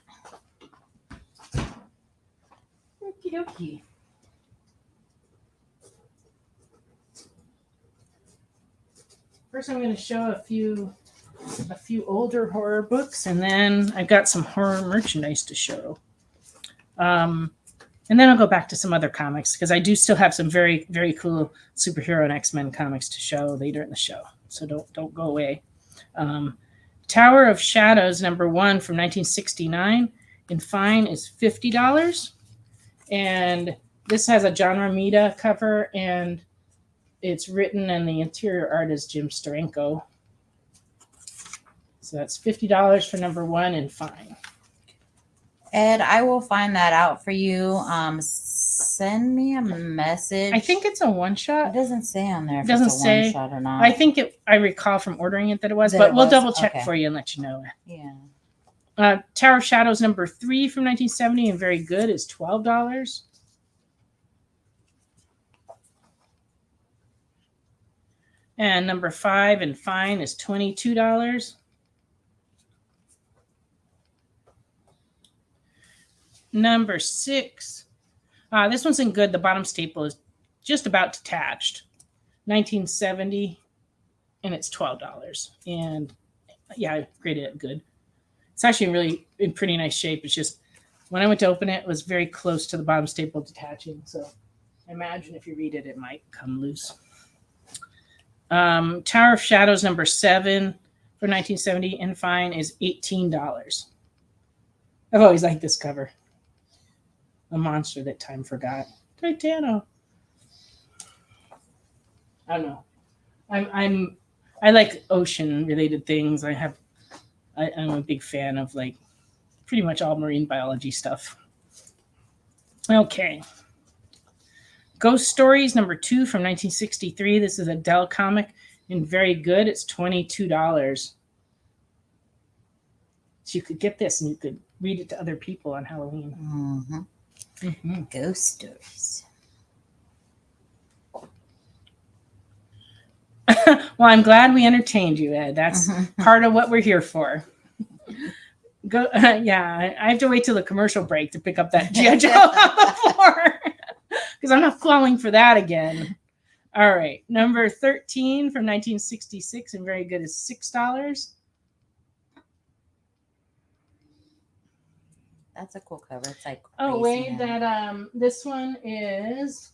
Okie dokie. First, I'm going to show a few older horror books, and then I've got some horror merchandise to show. And then I'll go back to some other comics because I do still have some very, very cool superhero and X-Men comics to show later in the show. So don't go away. Tower of Shadows #1 from 1969 in fine is $50. And this has a John Romita cover, and it's written, and the interior art is Jim Steranko. So that's $50 for #1 in fine. Ed, I will find that out for you. Send me a message. I think it's a one-shot. It doesn't say on there if Doesn't it's a say. one-shot or not. I think I recall from ordering it that it was, That but it we'll was? double check Okay. for you and let you know. Yeah. Tower of Shadows #3 from 1970 and very good is $12. And #5 in fine is $22. #6. This one's in good. The bottom staple is just about detached. 1970, and it's $12. And yeah, I graded it good. It's actually really in pretty nice shape. It's just when I went to open it, it was very close to the bottom staple detaching. So I imagine if you read it, it might come loose. Tower of Shadows #7 for 1970 in fine is $18. I've always liked this cover. A monster that time forgot. Titano. I don't know. I like ocean related things. I'm a big fan of like pretty much all marine biology stuff. Okay. Ghost Stories #2 from 1963. This is a Dell comic and very good. It's $22. So you could get this and you could read it to other people on Halloween. Mm-hmm. Mm-hmm. Ghost Stories. Well, I'm glad we entertained you, Ed. That's part of what we're here for. Yeah, I have to wait till the commercial break to pick up that G.I. Joe on the floor because I'm not falling for that again. All right, #13 from 1966 and very good is $6. That's a cool cover. It's like Oh crazy, wait, man. that this one is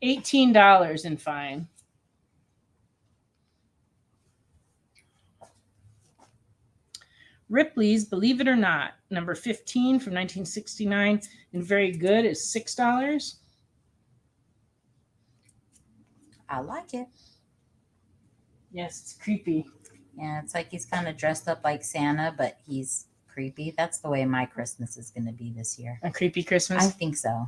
$18 in fine. Ripley's Believe It or Not, #15 from 1969 and very good is $6. I like it. Yes, it's creepy. Yeah, it's like he's kind of dressed up like Santa, but he's creepy. That's the way my Christmas is going to be this year. A creepy Christmas? I think so.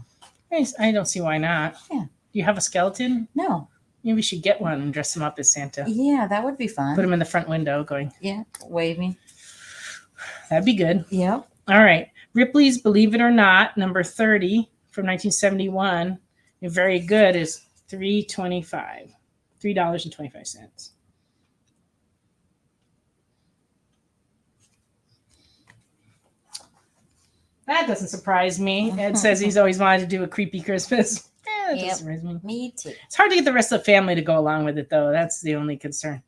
I don't see why not. Yeah. Do you have a skeleton? No. Maybe we should get one and dress him up as Santa. Yeah, that would be fun. Put him in the front window going. Yeah, waving. That'd be good. Yep. All right. Ripley's Believe It or Not, number 30 from 1971. Very good is $3.25. $3.25. That doesn't surprise me. Ed says he's always wanted to do a creepy Christmas. That doesn't surprise me. Me too. It's hard to get the rest of the family to go along with it, though. That's the only concern.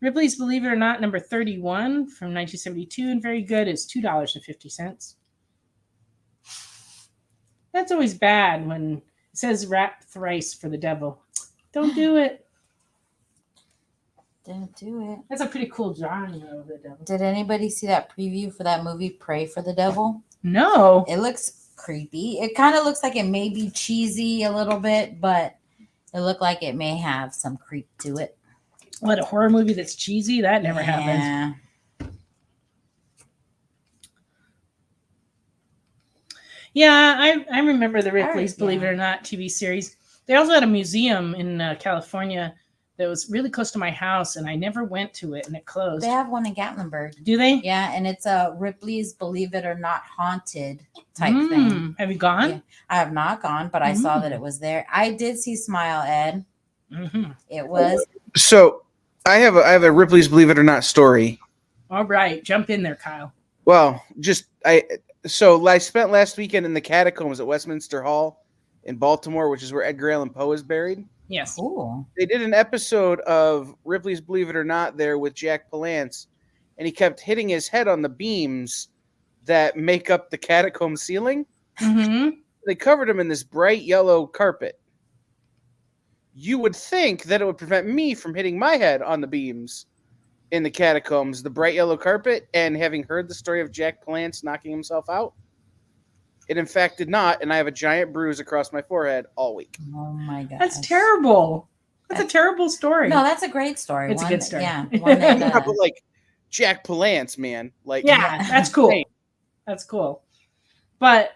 Ripley's Believe It or Not, number 31 from 1972, and very good is $2.50. That's always bad when it says rap thrice for the devil. Don't do it. Don't do it. That's a pretty cool drawing of the devil. Did anybody see that preview for that movie, Pray for the Devil? No. It looks creepy. It kind of looks like it may be cheesy a little bit, but it looked like it may have some creep to it. What, a horror movie that's cheesy? That never happens. Yeah, I remember the Ripley's Believe It or Not TV series. They also had a museum in California that was really close to my house, and I never went to it, and it closed. They have one in Gatlinburg. Do they? Yeah, and it's a Ripley's Believe It or Not Haunted type thing. Have you gone? Yeah. I have not gone, but I saw that it was there. I did see Smile, Ed. It was. So I have a Ripley's Believe It or Not story. All right, jump in there, Kyle. Well, I spent last weekend in the catacombs at Westminster Hall in Baltimore, which is where Edgar Allan Poe is buried. Yes. Ooh. They did an episode of Ripley's Believe It or Not there with Jack Palance, and he kept hitting his head on the beams that make up the catacomb ceiling. They covered him in this bright yellow carpet. You would think that it would prevent me from hitting my head on the beams in the catacombs, the bright yellow carpet, and having heard the story of Jack Palance knocking himself out. It in fact did not, and I have a giant bruise across my forehead all week. Oh my god. That's terrible. That's a terrible story. No, that's a great story. It's a good story. Yeah. One that, But like Jack Palance, man. Like, yeah, that's cool. That's cool. But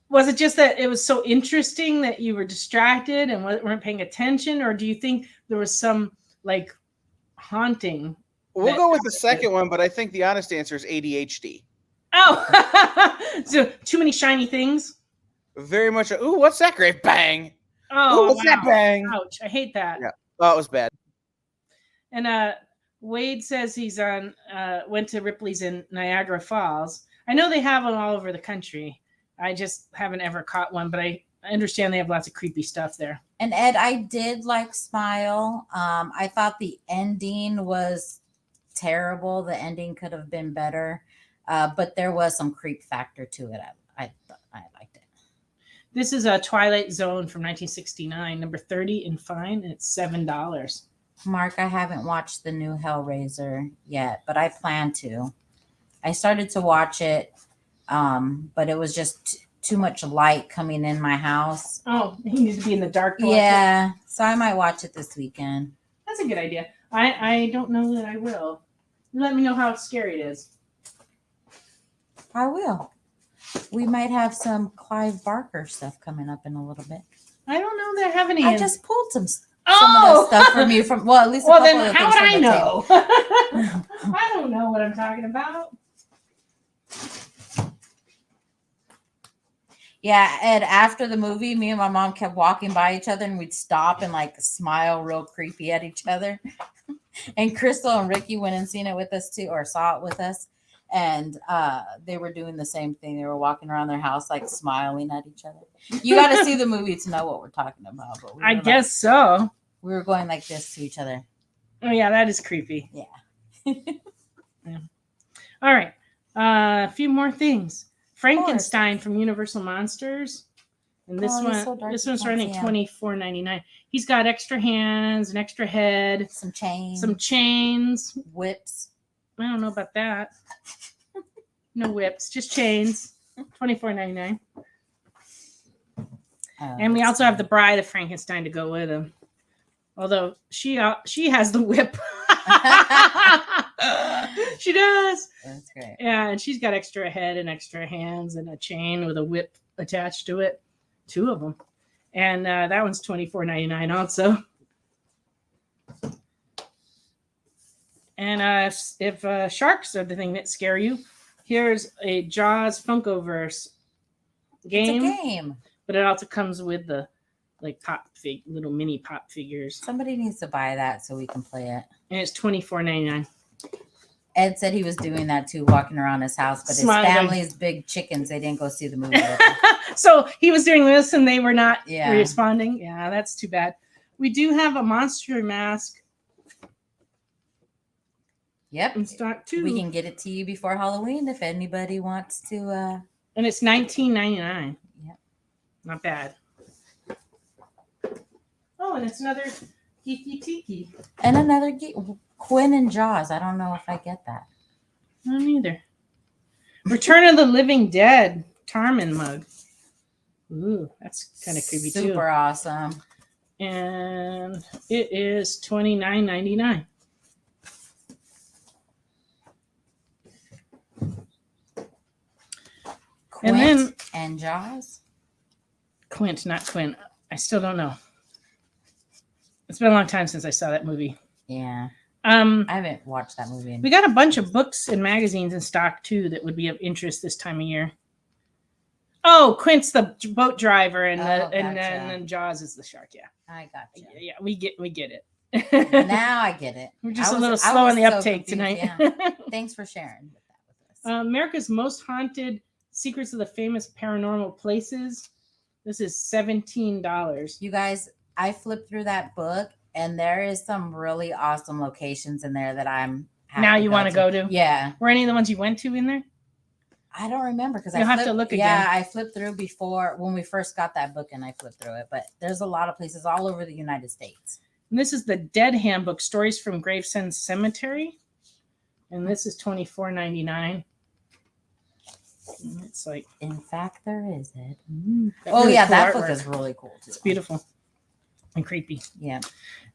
was it just that it was so interesting that you were distracted and weren't paying attention, or do you think there was some like haunting? We'll go with the second one, but I think the honest answer is ADHD. Oh, so too many shiny things. Very much. Ooh, what's that great bang? Oh, ooh, what's that bang? Ouch! I hate that. Yeah. Oh, it was bad. And Wade says he's on went to Ripley's in Niagara Falls. I know they have them all over the country. I just haven't ever caught one, but I understand they have lots of creepy stuff there. And Ed, I did like Smile. I thought the ending was terrible. The ending could have been better, but there was some creep factor to it. I liked it. This is a Twilight Zone from 1969, number 30 in fine, and it's $7. Mark, I haven't watched the new Hellraiser yet, but I plan to. I started to watch it, but it was just too much light coming in my house. Oh, he needs to be in the dark. Yeah, so I might watch it this weekend. That's a good idea. I don't know that I will. Let me know how scary it is. I will. We might have some Clive Barker stuff coming up in a little bit. I don't know that I have any. I just pulled some of the stuff from you from at least. Well, then how would I know? I don't know what I'm talking about. Yeah, Ed, after the movie, me and my mom kept walking by each other and we'd stop and like smile real creepy at each other. And Crystal and Ricky went and seen it with us too, or saw it with us. And they were doing the same thing. They were walking around their house like smiling at each other. You got to see the movie to know what we're talking about. But I guess so. We were going like this to each other. Oh, yeah, that is creepy. Yeah. Yeah. All right. A few more things. Frankenstein from Universal Monsters. And this this one's running $24.99. He's got extra hands, an extra head, some chains, whips. I don't know about that. No whips, just chains. $24.99. And we also have the Bride of Frankenstein to go with him. Although she has the whip. She does. That's great. Yeah, and she's got extra head and extra hands and a chain with a whip attached to it. 2 of them. And that one's $24.99 also. And if sharks are the thing that scare you, here's a Jaws Funkoverse game. It's a game. But it also comes with the like little mini pop figures. Somebody needs to buy that so we can play it. And it's $24.99. Ed said he was doing that too, walking around his house, but Smiling. his family's big chickens. They didn't go see the movie. So he was doing this and they were not Yeah. responding. Yeah, that's too bad. We do have a monster mask Yep. in stock too. We can get it to you before Halloween if anybody wants to. And it's $19.99. Yep. Not bad. Oh, and it's another Geeky Tiki. And another Quinn and Jaws. I don't know if I get that. I don't either. Return of the Living Dead Tarman mug. Ooh, that's kind of creepy too. Super awesome. And it is $29.99. Quint And then and Jaws. Quint, not Quinn. I still don't know. It's been a long time since I saw that movie. Yeah. I haven't watched that movie. We got a bunch of books and magazines in stock too that would be of interest this time of year. Oh, Quint's the boat driver, and then Jaws is the shark. Yeah, I got you. Yeah, we get it. Now I get it. We're just a little slow on the uptake tonight. Yeah. Thanks for sharing with us. America's Most Haunted Secrets of the Famous Paranormal Places. This is $17. You guys, I flipped through that book, and there is some really awesome locations in there that I'm. Now you want to go to? Yeah. Were any of the ones you went to in there? I don't remember because You'll have to look again. Yeah, I flipped through before when we first got that book, and I flipped through it. But there's a lot of places all over the United States. And this is the Dead Handbook: Stories from Gravesend Cemetery, and this is $24.99. It's like, in fact, there is it. Really yeah, cool that artwork. book is really cool too. It's beautiful and creepy. Yeah,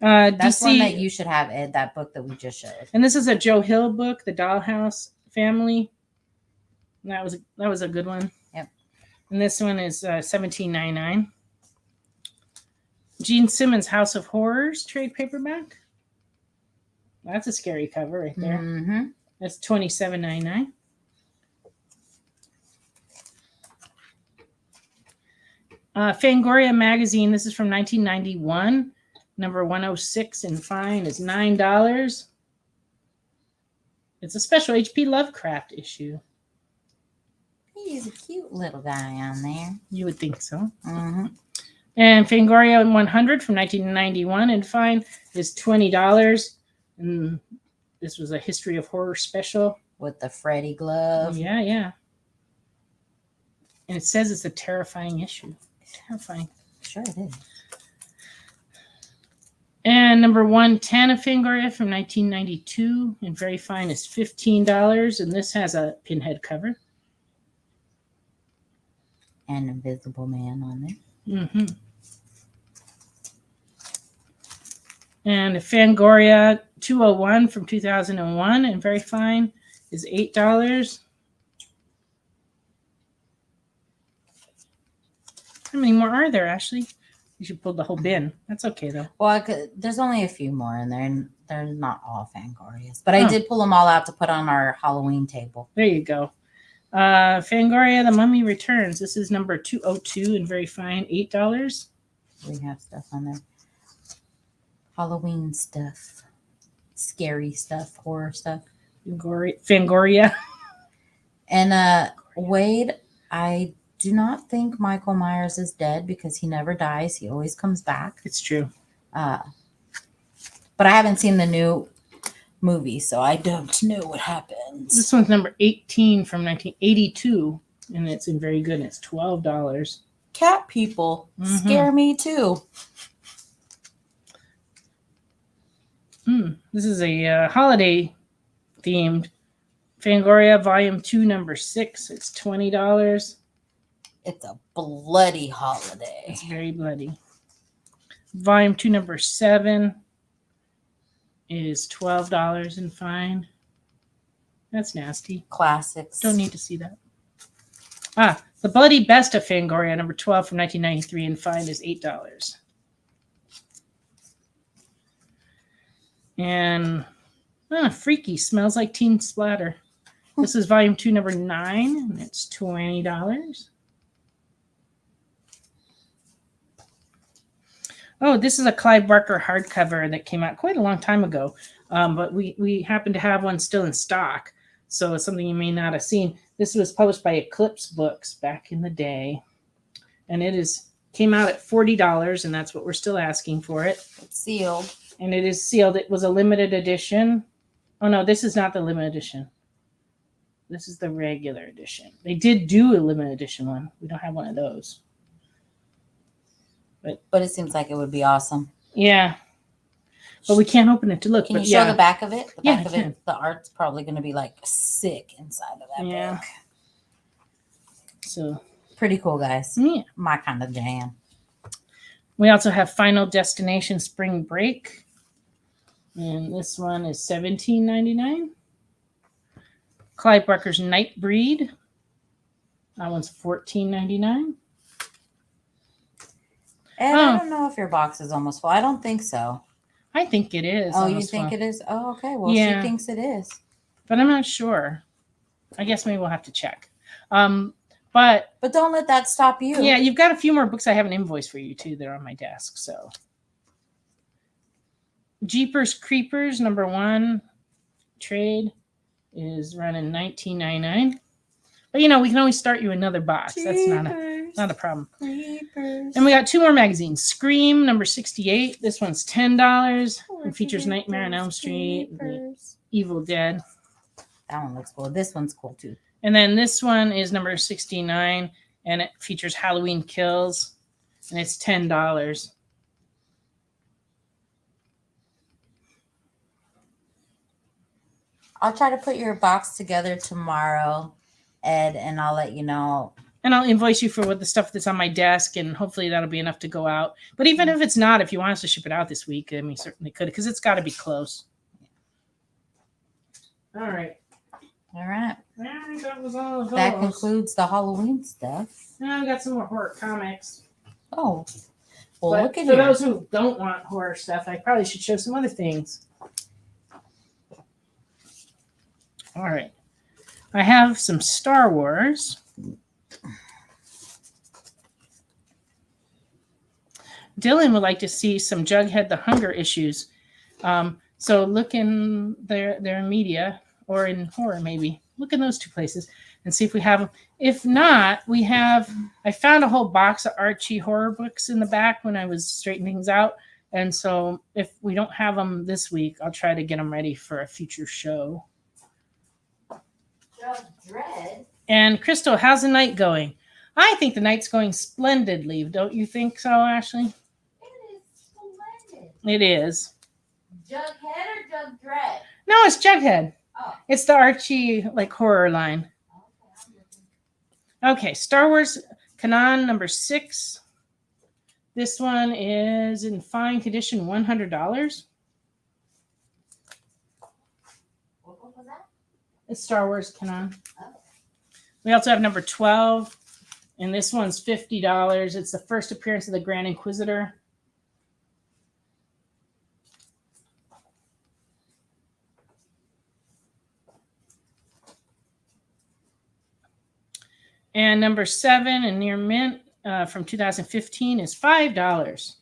DC, that's one that you should have, Ed. That book that we just showed. And this is a Joe Hill book, The Dollhouse Family. And that was a good one. Yep. And this one is $17.99. Gene Simmons' House of Horrors trade paperback. That's a scary cover right there. Mm-hmm. That's $27.99. Fangoria magazine. This is from 1991. Number 106 in fine is $9. It's a special H.P. Lovecraft issue. He's a cute little guy on there. You would think so. Mm-hmm. And Fangoria 100 from 1991 in fine is $20. And this was a History of Horror special. With the Freddy glove. Yeah, yeah. And it says it's a terrifying issue. Terrifying. Sure it is. And number 110 of Fangoria from 1992 in very fine is $15. And this has a pinhead cover. And Invisible Man on there. Mm-hmm. And the Fangoria 201 from 2001 and very fine is $8. How many more are there, Ashley? You should pull the whole bin. That's okay, though. Well, there's only a few more in there, and they're not all Fangorias. But I did pull them all out to put on our Halloween table. There you go. Fangoria, The Mummy Returns. This is number 202 and very fine, $8. We have stuff on there. Halloween stuff. Scary stuff. Horror stuff. Fangoria. And Wade, I do not think Michael Myers is dead because he never dies. He always comes back. It's true. But I haven't seen the new movie, so I don't know what happens. This one's number 18 from 1982, and it's in very good. And it's $12. Cat people scare me too. This is a holiday themed Fangoria Volume 2, number 6. It's $20. It's a bloody holiday. It's very bloody. Volume 2, number 7 is $12 in fine. That's nasty. Classics. Don't need to see that. The Bloody Best of Fangoria, number 12 from 1993, and fine is $8. And Freaky Smells Like Teen Splatter. This is volume 2, number 9, and it's $20. Oh, this is a Clive Barker hardcover that came out quite a long time ago, but we happen to have one still in stock, so it's something you may not have seen. This was published by Eclipse Books back in the day, and came out at $40, and that's what we're still asking for it. It's sealed. And it is sealed. It was a limited edition. Oh, no, this is not the limited edition. This is the regular edition. They did do a limited edition one. We don't have one of those. But it seems like it would be awesome. Yeah. But we can't open it to look. Can you but show the back of it? The Yeah, back of I can. it, the art's probably going to be like sick inside of that Yeah. book. So, Pretty cool, guys. yeah. My kind of jam. We also have Final Destination Spring Break. And this one is $17.99. Clive Barker's Nightbreed. That one's $14.99. Ed, Oh. I don't know if your box is almost full. I don't think so. I think it is. Oh, you think it is? Oh, okay. Well, Yeah. she thinks it is. But I'm not sure. I guess maybe we'll have to check. But But don't let that stop you. yeah, you've got a few more books I have an invoice for you too. They're on my desk. So Jeepers Creepers number 1 trade is running $19.99. But we can always start you another box. That's not a problem. Creepers. And we got 2 more magazines. Scream number 68. This one's $10. It features Nightmare on Elm Street, the Evil Dead. That one looks cool. This one's cool too. And then this one is number 69, and it features Halloween Kills, and it's $10. I'll try to put your box together tomorrow, Ed, and I'll let you know. And I'll invoice you for what the stuff that's on my desk, and hopefully that'll be enough to go out. But even if it's not, if you want us to ship it out this week, I mean, certainly could, because it's got to be close. All right. All right. Yeah, that was all of those. That concludes the Halloween stuff. Now I got some more horror comics. Oh. Well, But look at for you. those who don't want horror stuff, I probably should show some other things. All right. I have some Star Wars. Dylan would like to see some Jughead the Hunger issues. So look in their media or in horror maybe. Look in those 2 places and see if we have them. If not, I found a whole box of Archie horror books in the back when I was straightening things out. And so if we don't have them this week, I'll try to get them ready for a future show. Dread. And Crystal, how's the night going? I think the night's going splendidly. Don't you think so, Ashley? It is splendid. It is. Jughead or Jug Dread? No, it's Jughead. Oh. It's the Archie horror line. Okay, Star Wars Kanan number 6. This one is in fine condition, $100. What was that? It's Star Wars Kanan. Oh. We also have number 12, and this one's $50. It's the first appearance of the Grand Inquisitor. And number 7 in near mint from 2015 is $5.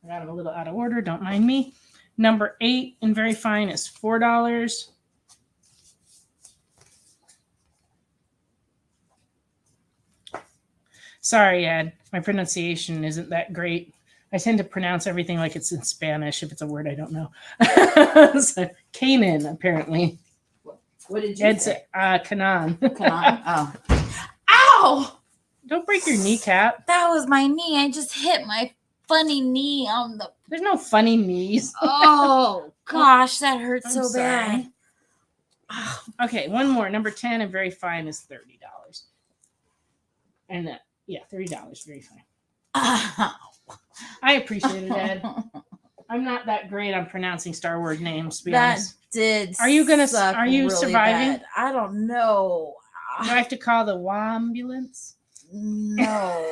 I got them a little out of order. Don't mind me. Number 8 in very fine is $4. Sorry, Ed. My pronunciation isn't that great. I tend to pronounce everything like it's in Spanish if it's a word I don't know. So, Canaan, apparently. What did you Ed say? said, Kanan. Kanan? Oh. Ow! Don't break your kneecap. That was my knee. I just hit my funny knee on the. There's no funny knees. Oh, gosh, that hurts I'm so sorry. bad. Okay, one more. Number 10 and very fine is $30. And yeah, $30, very fine. Ow. I appreciate it, Ed. I'm not that great on pronouncing Star Wars names, to be That honest. did. Are you gonna? suck Are you really surviving? bad. I don't know. Do I have to call the ambulance? No.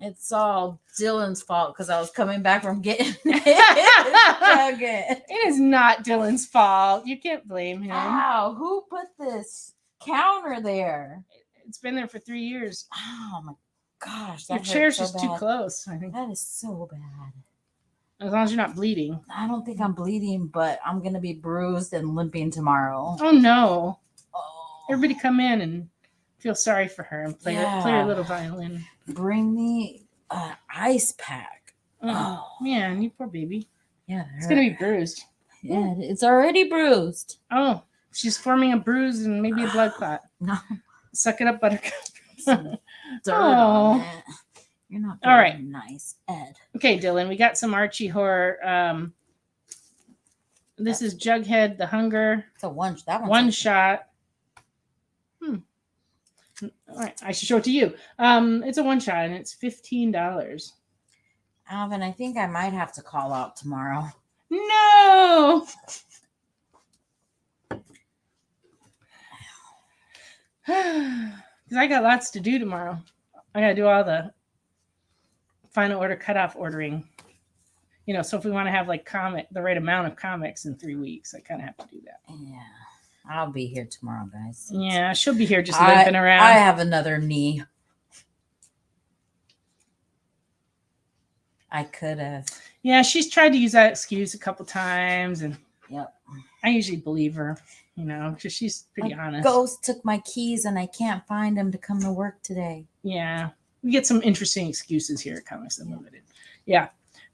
It's all Dylan's fault because I was coming back from getting it. It is not Dylan's fault. You can't blame him. Ow, who put this counter there? It's been there for 3 years. Oh my gosh. Your That chair's hurt so just too bad. close, I think. That is so bad. As long as you're not bleeding. I don't think I'm bleeding, but I'm going to be bruised and limping tomorrow. Oh no. Oh. Everybody come in and feel sorry for her and play Yeah. a little violin. Bring me an ice pack. Oh, man, you poor baby. Yeah. It's going to be bruised. Yeah, it's already bruised. Oh, she's forming a bruise and maybe a blood clot. No. Suck it up, Buttercup. Some dirt Oh. on it. You're not All right. very nice, Ed. Okay, Dylan, we got some Archie horror. This is Jughead the Hunger. It's a one. That one's One a- shot. All right, I should show it to you. It's a one shot and it's $15. Alvin, I think I might have to call out tomorrow. No. Because I got lots to do tomorrow. I got to do all the final order cutoff ordering. You know, so if we want to have like the right amount of comics in 3 weeks, I kind of have to do that. Yeah. I'll be here tomorrow, guys. Yeah, she'll be here just limping around. I have another knee. I could have. Yeah, she's tried to use that excuse a couple times, and Yep. I usually believe her, you know, because she's pretty honest. Ghost took my keys and I can't find him to come to work today. Yeah, we get some interesting excuses here at Comics Unlimited. Yeah.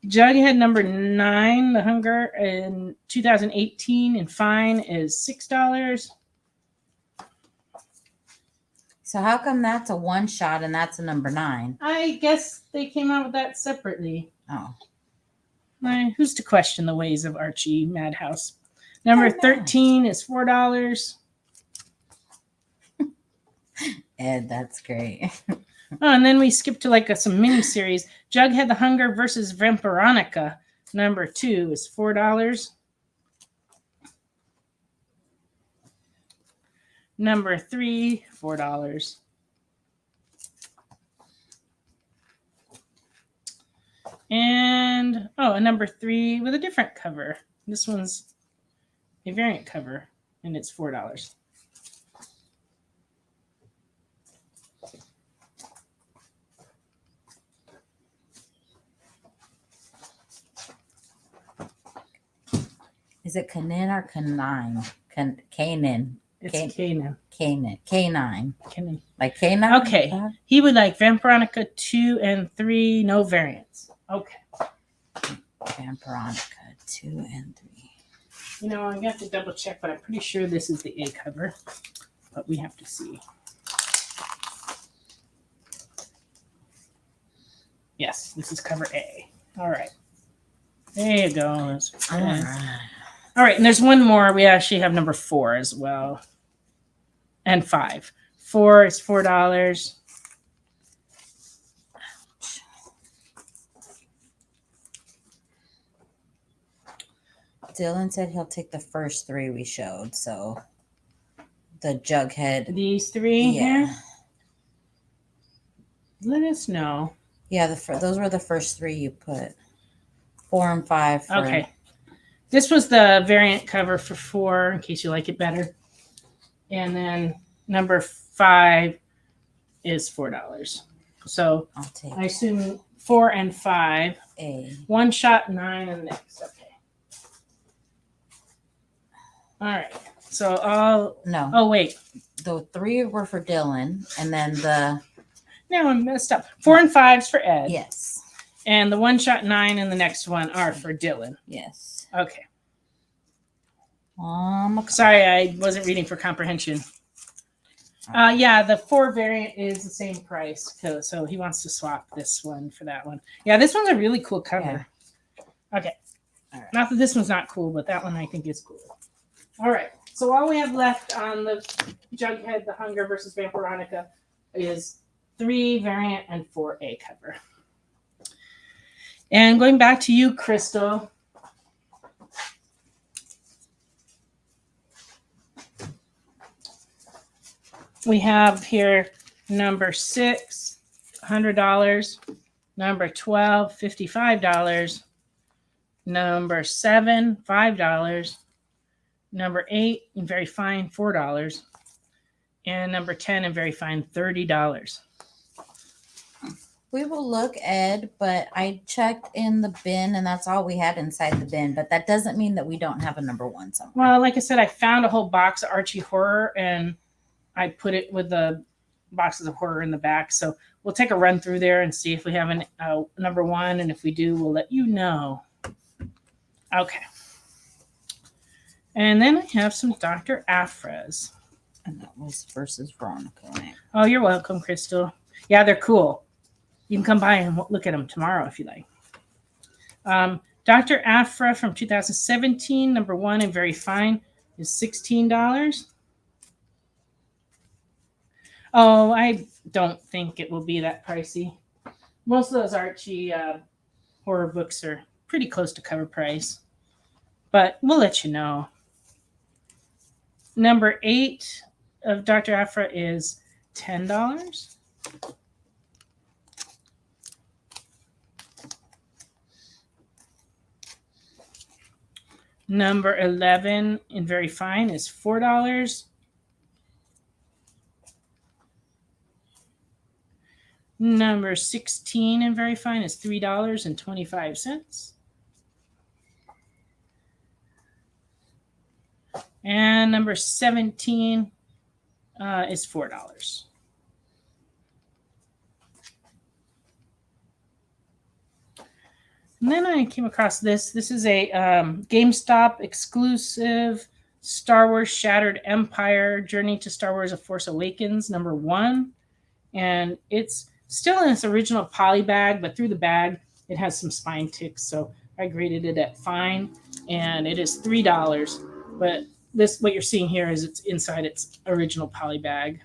Jughead number 9, The Hunger, in 2018, and fine is $6. So how come that's a one shot and that's a number 9? I guess they came out with that separately. Oh. Who's to question the ways of Archie Madhouse? Number 13 is $4. Ed, that's great. Oh, and then we skip to like some mini series. Jughead the Hunger versus Vampironica. Number 2 is $4. Number 3, $4. And a number 3 with a different cover. This one's a variant cover, and it's $4. Is it Kanin or Canine? Kanin. It's Kanan. K9. Kanan. Like K9? Okay. He would like Vampironica 2 and 3, no variants. Okay. Vampironica 2 and 3. You know, I have to double check, but I'm pretty sure this is the A cover. But we have to see. Yes, this is cover A. All right. There you go. That's good. All right. All right, and there's one more. We actually have number 4 as well. And 5. 4 is $4. Dylan said he'll take the first 3 we showed. So the Jughead. These 3 Yeah. here. Let us know. Yeah, those were the first 3 you put. 4 and 5. For, Okay. This was the variant cover for 4, in case you like it better. And then number 5 is $4. So I'll take I assume 4 and 5. A. One shot, 9 and next. Okay. All right. So No. oh wait. The 3 were for Dylan. And then the. Now I'm messed up. 4 and 5's for Ed. Yes. And the one shot, 9 and the next one are for Dylan. Yes. Okay. Sorry, I wasn't reading for comprehension. Yeah, the 4 variant is the same price. So he wants to swap this one for that one. Yeah, this one's a really cool cover. Yeah. Okay. All right. Not that this one's not cool, but that one I think is cool. All right. So all we have left on the Jughead, The Hunger versus Vampironica is 3 variant and 4 A cover. And going back to you, Crystal. We have here number 6, $100. Number 12, $55. Number 7, $5. Number 8, and very fine, $4. And number 10, and very fine, $30. We will look, Ed, but I checked in the bin and that's all we had inside the bin. But that doesn't mean that we don't have a number 1 somewhere. Well, like I said, I found a whole box of Archie Horror and I put it with the boxes of horror in the back. So we'll take a run through there and see if we have a number 1. And if we do, we'll let you know. Okay. And then I have some Dr. Afras. And that was versus Veronica, right? Oh, you're welcome, Crystal. Yeah, they're cool. You can come by and look at them tomorrow if you like. Dr. Afra from 2017, number 1 and very fine, is $16. Oh, I don't think it will be that pricey. Most of those Archie horror books are pretty close to cover price, but we'll let you know. Number 8 of Dr. Afra is $10. Number 11 in very fine is $4. Number 16 in very fine is $3.25. And number 17 is $4. And then I came across this. This is a GameStop exclusive Star Wars Shattered Empire Journey to Star Wars A Force Awakens, number 1. And it's still in its original poly bag, but through the bag, it has some spine ticks. So I graded it at fine, and it is $3. But this, what you're seeing here, is it's inside its original poly bag.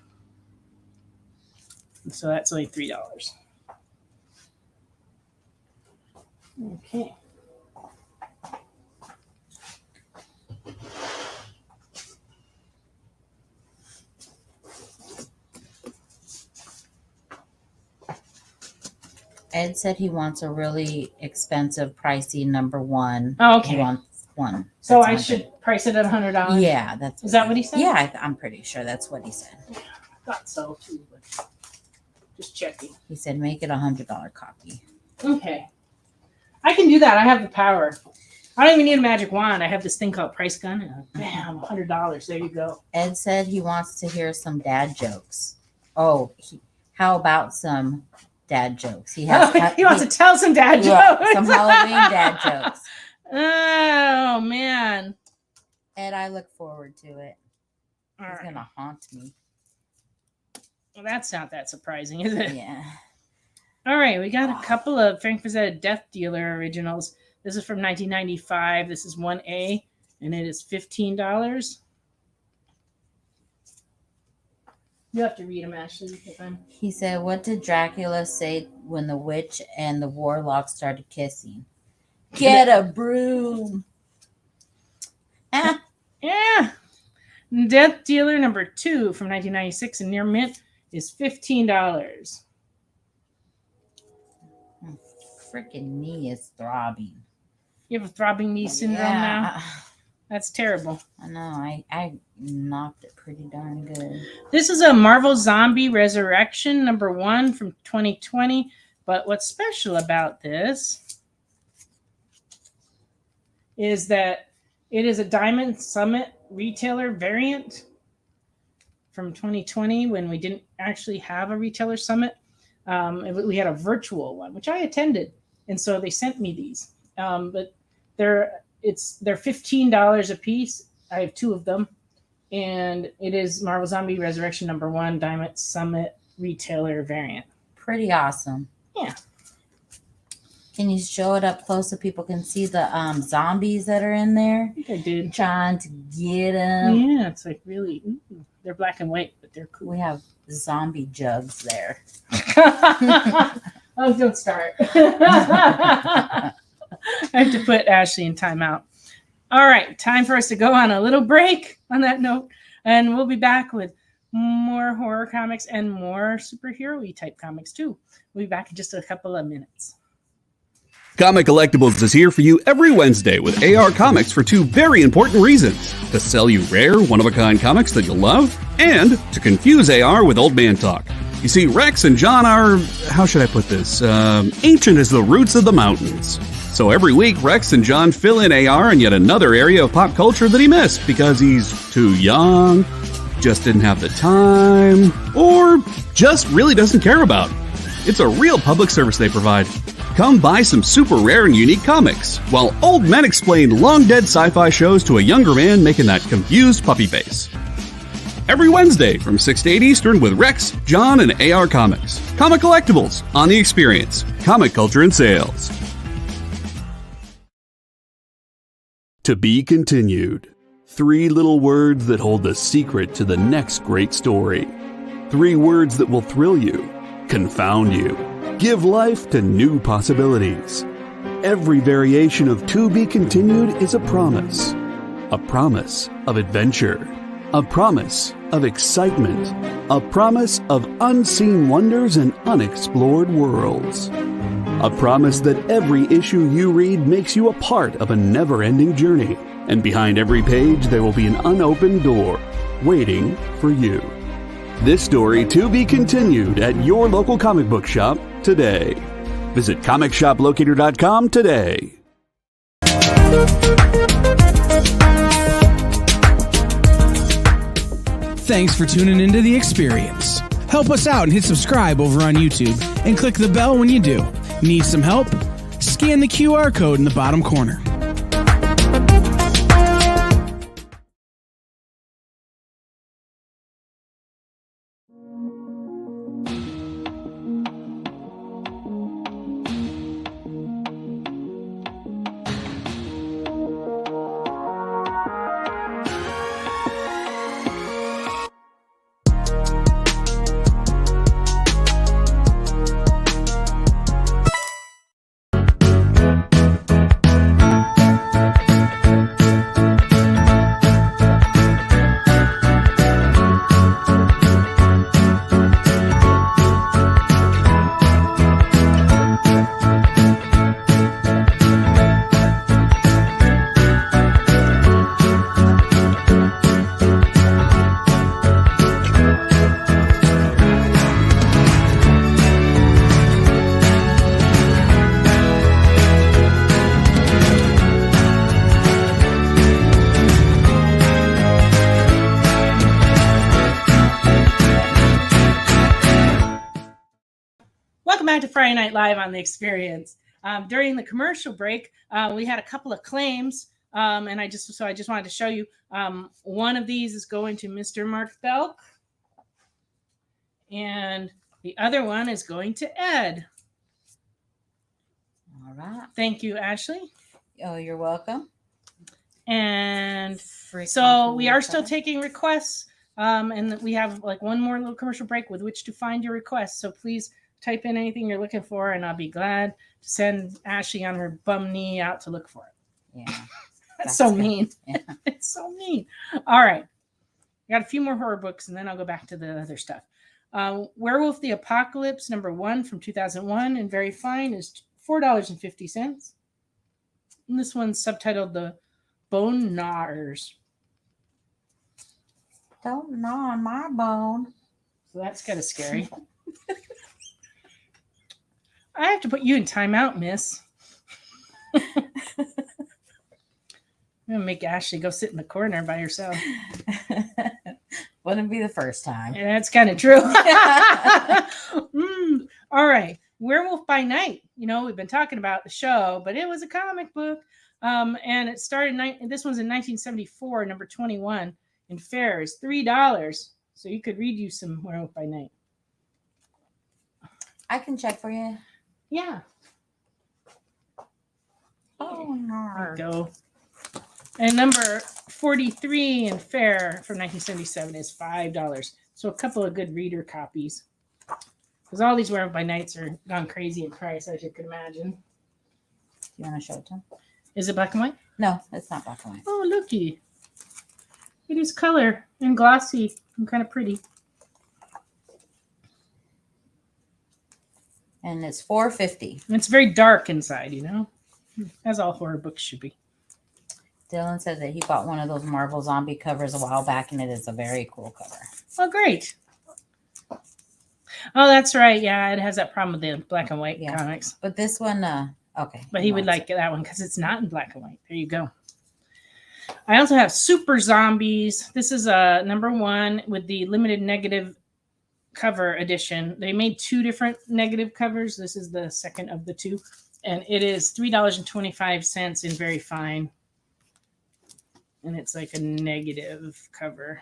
And so that's only $3. Okay. Ed said he wants a really expensive, pricey number 1. Oh, okay. He wants 1. So That's I 100. should price it at $100? Yeah, that's. Is that what he said? Yeah, I'm pretty sure that's what he said. I thought so too, but just checking. He said make it $100 copy. Okay. I can do that. I have the power. I don't even need a magic wand. I have this thing called Price Gun. And bam, $100. There you go. Ed said he wants to hear some dad jokes. Oh, how about some dad jokes? He wants to tell some dad yeah, jokes. some Halloween dad jokes. Oh, man. Ed, I look forward to it. All He's right. going to haunt me. Well, that's not that surprising, is it? Yeah. All right, we got a couple of Frank Frazetta Death Dealer originals. This is from 1995. This is 1A, and it is $15. You have to read them, Ashley. He said, what did Dracula say when the witch and the warlock started kissing? Get a broom. Yeah. Death Dealer number 2 from 1996 in near mint is $15. Freaking knee is throbbing. You have a throbbing knee syndrome now? That's terrible. I know. I knocked it pretty darn good. This is a Marvel Zombie Resurrection number 1 from 2020. But what's special about this is that it is a Diamond Summit retailer variant from 2020 when we didn't actually have a retailer summit. We had a virtual one, which I attended. And so they sent me these. But they're $15 a piece. I have 2 of them. And it is Marvel Zombie Resurrection number 1 Diamond Summit retailer variant. Pretty awesome. Yeah. Can you show it up close so people can see the zombies that are in there? I think I did. Trying to get them. Yeah, it's like really, they're black and white, but they're cool. We have zombie jugs there. Oh, don't start. I have to put Ashley in timeout. All right, time for us to go on a little break on that note, and we'll be back with more horror comics and more superhero-y type comics too. We'll be back in just a couple of minutes. Comic Collectables is here for you every Wednesday with AR Comics for two very important reasons: to sell you rare, one-of-a-kind comics that you'll love, and to confuse AR with old man talk. You see, Rex and John are, how should I put this, ancient as the roots of the mountains. So every week, Rex and John fill in AR in yet another area of pop culture that he missed because he's too young, just didn't have the time, or just really doesn't care about. It's a real public service they provide. Come buy some super rare and unique comics, while old men explain long-dead sci-fi shows to a younger man making that confused puppy face. Every Wednesday from 6 to 8 Eastern with Rex, John, and AR Comics. Comic Collectables on The Experience. Comic culture and sales. To be continued. 3 little words that hold the secret to the next great story. 3 words that will thrill you, confound you, give life to new possibilities. Every variation of To Be Continued is a promise of adventure, a promise of excitement, a promise of unseen wonders and unexplored worlds. A promise that every issue you read makes you a part of a never-ending journey, and behind every page there will be an unopened door waiting for you. This story to be continued at your local comic book shop today. Visit comicshoplocator.com today. Thanks for tuning into The Experience. Help us out and hit subscribe over on YouTube and click the bell when you do. Need some help? Scan the QR code in the bottom corner. Back to Friday Night Live on The Experience. During the commercial break, we had a couple of claims, and I just wanted to show you. One of these is going to Mr. Mark Belk, and the other one is going to Ed. All right. Thank you, Ashley. Oh, you're welcome. And so we are still taking requests, and we have like one more little commercial break with which to find your requests. So please type in anything you're looking for, and I'll be glad to send Ashley on her bum knee out to look for it. Yeah. That's so good. mean. Yeah. It's so mean. All right. I got a few more horror books, and then I'll go back to the other stuff. Werewolf the Apocalypse, #1 from 2001, and very fine, is $4.50. And this one's subtitled The Bone Gnawers. Don't gnaw on my bone. So that's kind of scary. I have to put you in timeout, miss. I'm going to make Ashley go sit in the corner by herself. Wouldn't be the first time. Yeah, that's kind of true. All right. Werewolf by Night. You know, we've been talking about the show, but it was a comic book. And it started, this one's in 1974, number 21. And fair is $3. So you could read you some Werewolf by Night. I can check for you. Yeah. Oh, no. There you go. And number 43 in fair from 1977 is $5. So a couple of good reader copies. Because all these Werewolf by Nights are gone crazy in price, as you can imagine. You want to show it to him? Is it black and white? No, it's not black and white. Oh, looky. It is color and glossy and kind of pretty. And it's $4.50. And it's very dark inside, you know, as all horror books should be. Dylan said that he bought one of those Marvel Zombie covers a while back, and it is a very cool cover. Oh, great. Oh, that's right. Yeah, it has that problem with the black and white comics. But this one, okay. But he would like that one because it's not in black and white. There you go. I also have Super Zombies. This is number 1 with the limited negative cover edition. They made 2 different negative covers. This is the second of the 2. And it is $3.25 in very fine. And it's like a negative cover.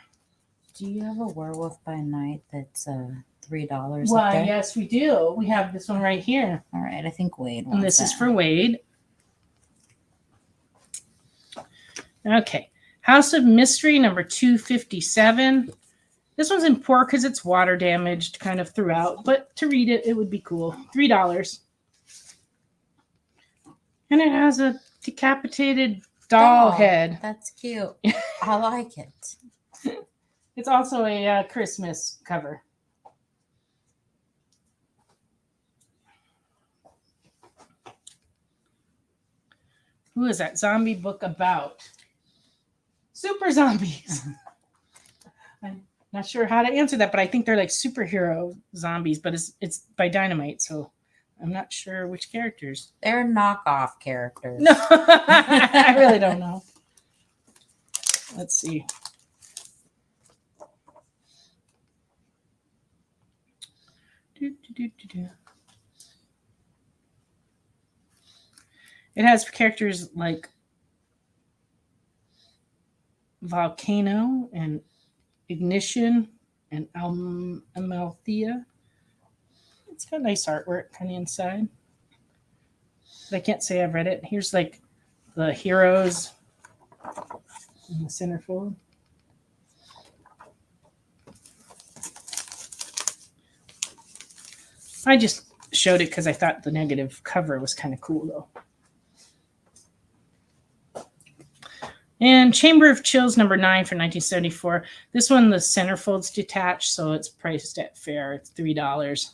Do you have a Werewolf by Night that's $3? Why, yes, we do. We have this one right here. All right, I think Wade wants And this that. is for Wade. Okay. House of Mystery, number 257. This one's in poor because it's water damaged kind of throughout. But to read it, it would be cool. $3. And it has a decapitated doll head. That's cute. I like it. It's also a Christmas cover. Who is that zombie book about? Super zombies. I'm not sure how to answer that, but I think they're like superhero zombies, but it's by Dynamite, so I'm not sure which characters. They're knockoff characters. No, I really don't know. Let's see. It has characters like Volcano and Ignition and Amalthea. It's got nice artwork on the inside. But I can't say I've read it. Here's like the heroes in the centerfold. I just showed it because I thought the negative cover was kind of cool, though. And Chamber of Chills, number 9 for 1974. This one, the centerfold's detached, so it's priced at fair. It's $3.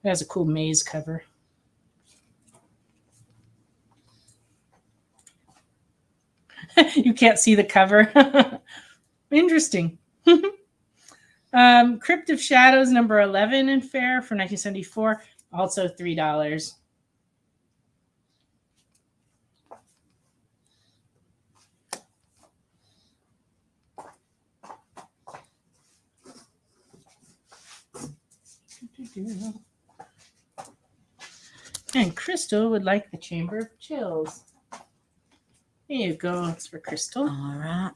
It has a cool maze cover. You can't see the cover. Interesting. Crypt of Shadows, number 11 in fair for 1974. Also $3. And Crystal would like the Chamber of Chills. There you go. It's for Crystal. All right.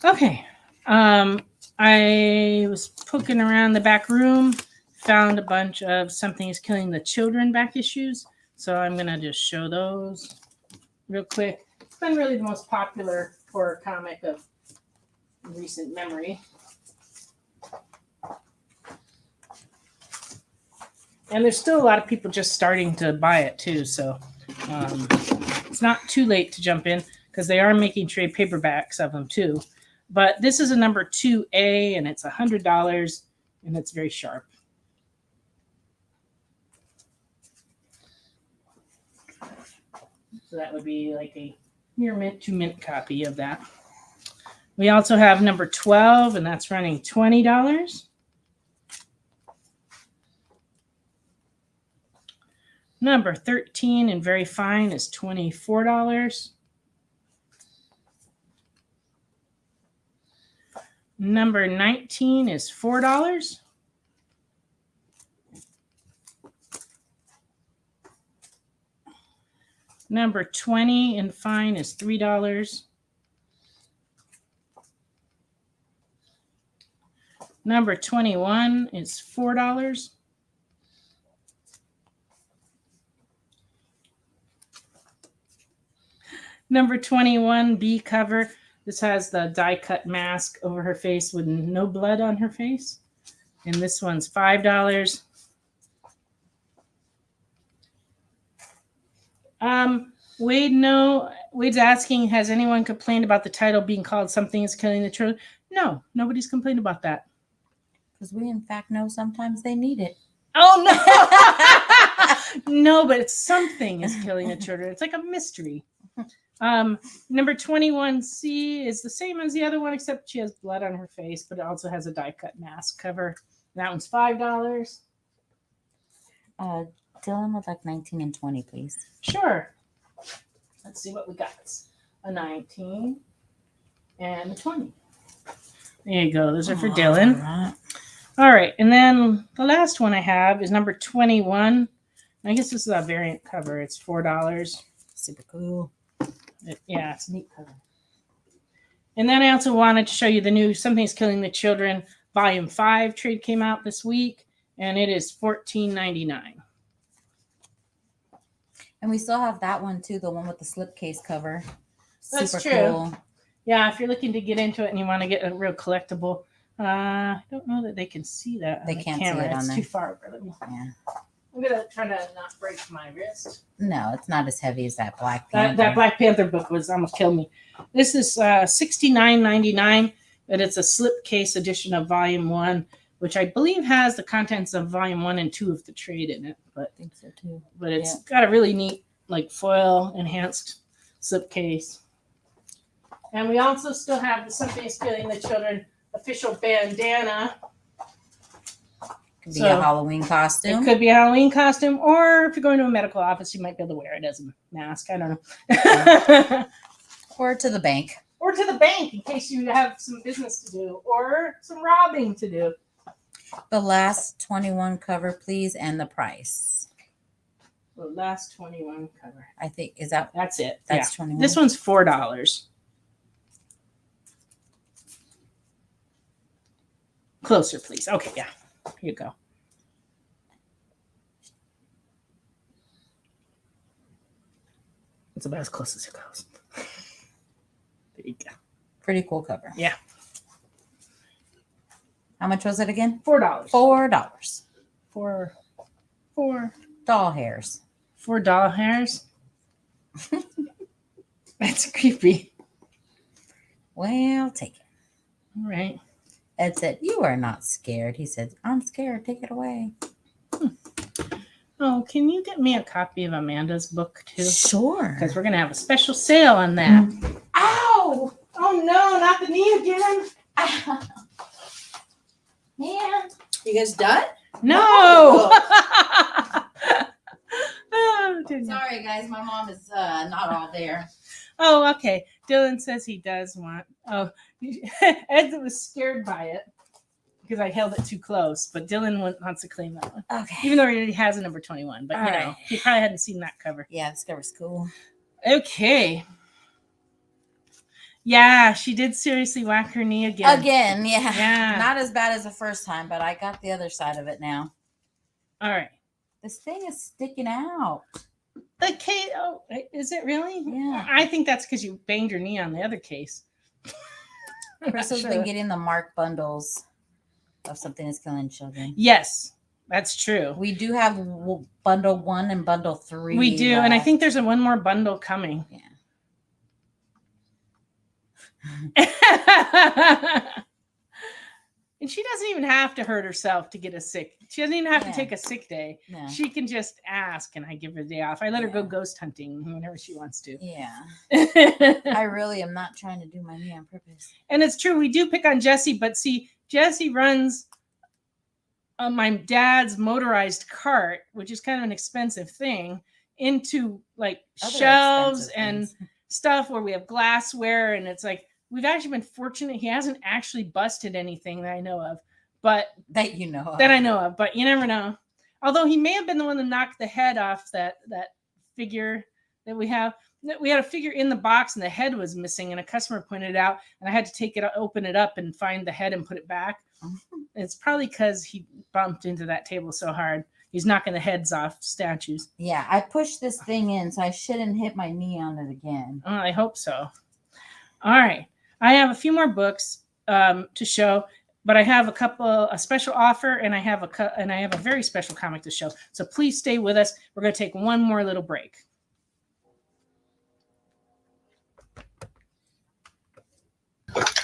Okay. I was poking around the back room, found a bunch of Something is Killing the Children back issues. So I'm going to just show those real quick. It's been really the most popular horror comic of recent memory. And there's still a lot of people just starting to buy it too. So it's not too late to jump in because they are making trade paperbacks of them too. But this is a number 2A and it's $100 and it's very sharp. So that would be like a near mint to mint copy of that. We also have number 12 and that's running $20. Number 13 and very fine is $24. Number 19 is $4. Number 20 and fine is $3. Number 21 is $4. Number 21 B cover. This has the die cut mask over her face with no blood on her face. And this one's $5. Wade's asking, has anyone complained about the title being called Something is Killing the Children? No, nobody's complained about that. Because we, in fact, know sometimes they need it. Oh, no. No, but it's Something is Killing the Children. It's like a mystery. Number 21C is the same as the other one, except she has blood on her face, but it also has a die cut mask cover. That one's $5. Dylan would like 19 and 20, please. Sure. Let's see what we got. A 19 and a 20. There you go. Those are for Dylan. Right. All right. And then the last one I have is number 21. I guess this is a variant cover. It's $4. Super cool. Yeah, it's a neat cover. And then I also wanted to show you the new Something's Killing the Children Volume 5 trade came out this week, and it is $14.99. And we still have that one too, the one with the slipcase cover. That's Super true. cool. Yeah, if you're looking to get into it and you want to get a real collectible, I don't know that they can see that. They on the can't camera. see it on it's there. too far. Yeah. I'm gonna try to not break my wrist. No, it's not as heavy as that Black Panther. That Black Panther book was almost killed me. This is $69.99, but it's a slipcase edition of Volume 1, which I believe has the contents of Volume 1 and 2 of the trade in it. But I think so too. But it's got a really neat, like, foil enhanced slipcase. And we also still have the Something's Killing the Children official bandana. Could be a Halloween costume. It could be a Halloween costume, or if you're going to a medical office, you might be able to wear it as a mask. I don't know. Or to the bank. Or to the bank in case you have some business to do, or some robbing to do. The last 21 cover, please, and the price. The last 21 cover. I think That's it. That's 21. This one's $4. Closer, please. Okay, yeah. Here you go. It's about as close as it goes. There you go. Pretty cool cover. Yeah. How much was it again? $4. $4. Four Doll hairs. $4 hairs. That's creepy. Well, take it. All right. Ed said, "You are not scared." He said, "I'm scared. Take it away." Oh, can you get me a copy of Amanda's book too? Sure. Because we're gonna have a special sale on that. Ow! Oh no, not the knee again. Man. You guys done? No. Oh, didn't you? Sorry, guys. My mom is not all there. Oh, okay. Dylan says he does want. Oh, Ed was scared by it because I held it too close. But Dylan wants to claim that one, Okay. even though he already has a number 21. But All you know, right. he probably hadn't seen that cover. Yeah, this cover's cool. Okay. Yeah, she did seriously whack her knee again. Again, yeah. Yeah. Not as bad as the first time, but I got the other side of it now. All right. This thing is sticking out. The case. Oh, is it really? Yeah. I think that's because you banged your knee on the other case. Chris has been getting the Mark bundles of Something is Killing Children. Yes, that's true. We do have bundle 1 and bundle 3. We do, and I think there's one more bundle coming. Yeah. And she doesn't even have to hurt herself to get a sick. She doesn't even have Yeah. to take a sick day. No. She can just ask, and I give her a day off. I let her go ghost hunting whenever she wants to. Yeah. And I really am not trying to do my knee on purpose. it's true, we do pick on Jessie, but see, Jessie runs my dad's motorized cart, which is kind of an expensive thing, into like Other shelves expensive and things. stuff where we have glassware, and it's like we've actually been fortunate. He hasn't actually busted anything that I know of, but That you know of. that I know of, but you never know. Although he may have been the one that knocked the head off that figure that we have. We had a figure in the box and the head was missing, and a customer pointed it out, and I had to take it, open it up, and find the head and put it back. It's probably because he bumped into that table so hard. He's knocking the heads off statues. Yeah, I pushed this thing in, so I shouldn't hit my knee on it again. Oh, I hope so. All right. I have a few more books to show, but I have a special offer, and I have a very special comic to show. So please stay with us. We're going to take one more little break.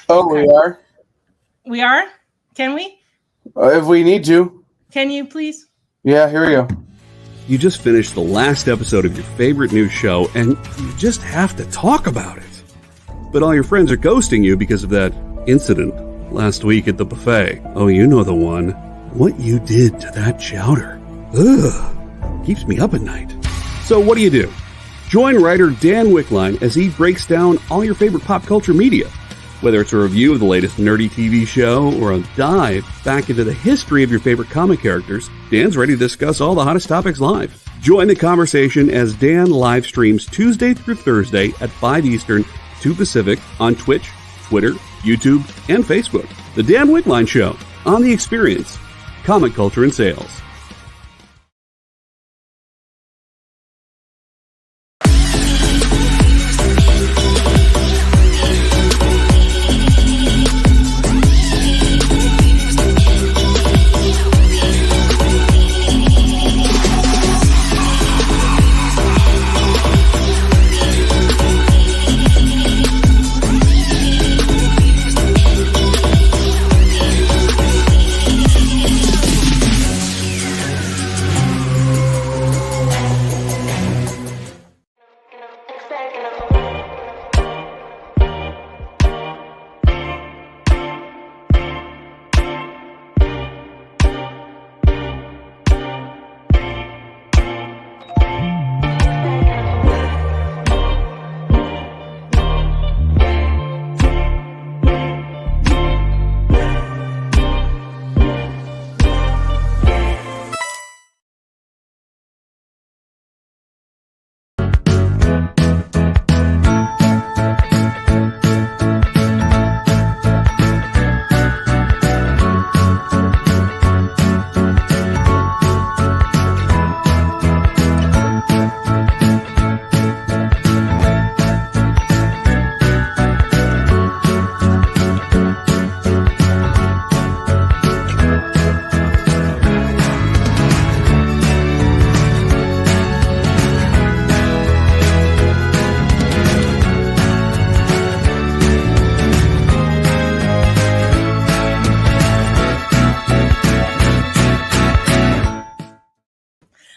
Oh, Okay. we are? We are? Can we? If we need to. Can you please? Yeah, here we go. You just finished the last episode of your favorite news show, and you just have to talk about it. But all your friends are ghosting you because of that incident last week at the buffet. Oh, you know the one. What you did to that chowder. Ugh. Keeps me up at night. So what do? Join writer Dan Wickline as he breaks down all your favorite pop culture media. Whether it's a review of the latest nerdy TV show or a dive back into the history of your favorite comic characters, Dan's ready to discuss all the hottest topics live. Join the conversation as Dan live streams Tuesday through Thursday at 5 Eastern, 2 Pacific on Twitch, Twitter, YouTube, and Facebook. The Dan Wickline Show on The Experience, Comic Culture and Sales.